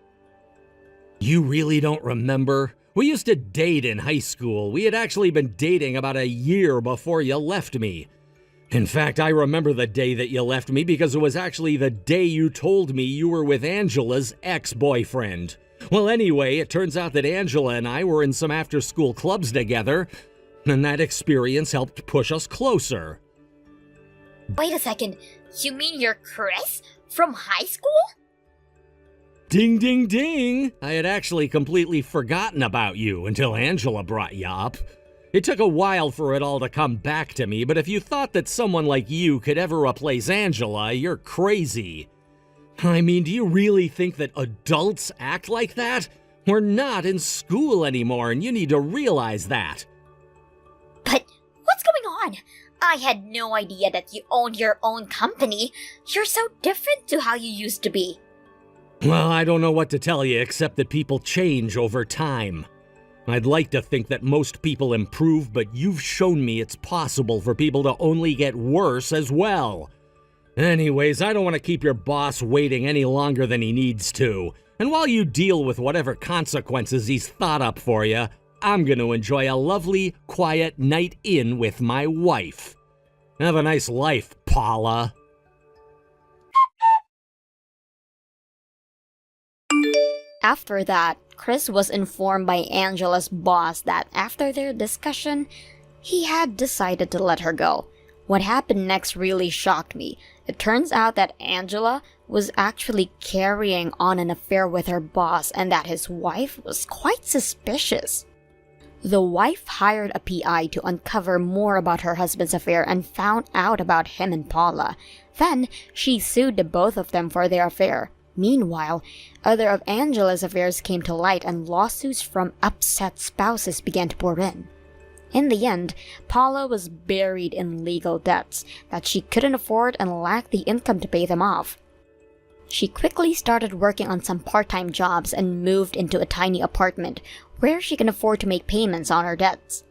You really don't remember? We used to date in high school. We had actually been dating about a year before you left me. In fact, I remember the day that you left me because it was actually the day you told me you were with Angela's ex-boyfriend. Well, anyway, it turns out that Angela and I were in some after-school clubs together. And that experience helped push us closer. Wait a second, you mean you're Chris? From high school? Ding, ding, ding! I had actually completely forgotten about you until Angela brought you up. It took a while for it all to come back to me, but if you thought that someone like you could ever replace Angela, you're crazy. I mean, do you really think that adults act like that? We're not in school anymore, and you need to realize that. But what's going on? I had no idea that you owned your own company. You're so different to how you used to be. Well, I don't know what to tell you except that people change over time. I'd like to think that most people improve, but you've shown me it's possible for people to only get worse as well. Anyways, I don't want to keep your boss waiting any longer than he needs to. And while you deal with whatever consequences he's thought up for you, I'm going to enjoy a lovely, quiet night in with my wife. Have a nice life, Paula. After that, Chris was informed by Angela's boss that after their discussion, he had decided to let her go. What happened next really shocked me. It turns out that Angela was actually carrying on an affair with her boss and that his wife was quite suspicious. The wife hired a PI to uncover more about her husband's affair and found out about him and Paula. Then, she sued the both of them for their affair. Meanwhile, other of Angela's affairs came to light and lawsuits from upset spouses began to pour in. In the end, Paula was buried in legal debts that she couldn't afford and lacked the income to pay them off. She quickly started working on some part-time jobs and moved into a tiny apartment where she can afford to make payments on her debts.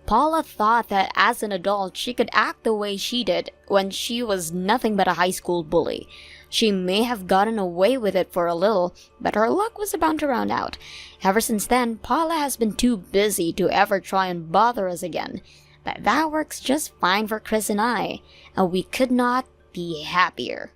Paula thought that as an adult she could act the way she did when she was nothing but a high school bully. She may have gotten away with it for a little, but her luck was about to run out. Ever since then, Paula has been too busy to ever try and bother us again. But that works just fine for Chris and I, and we could not be happier.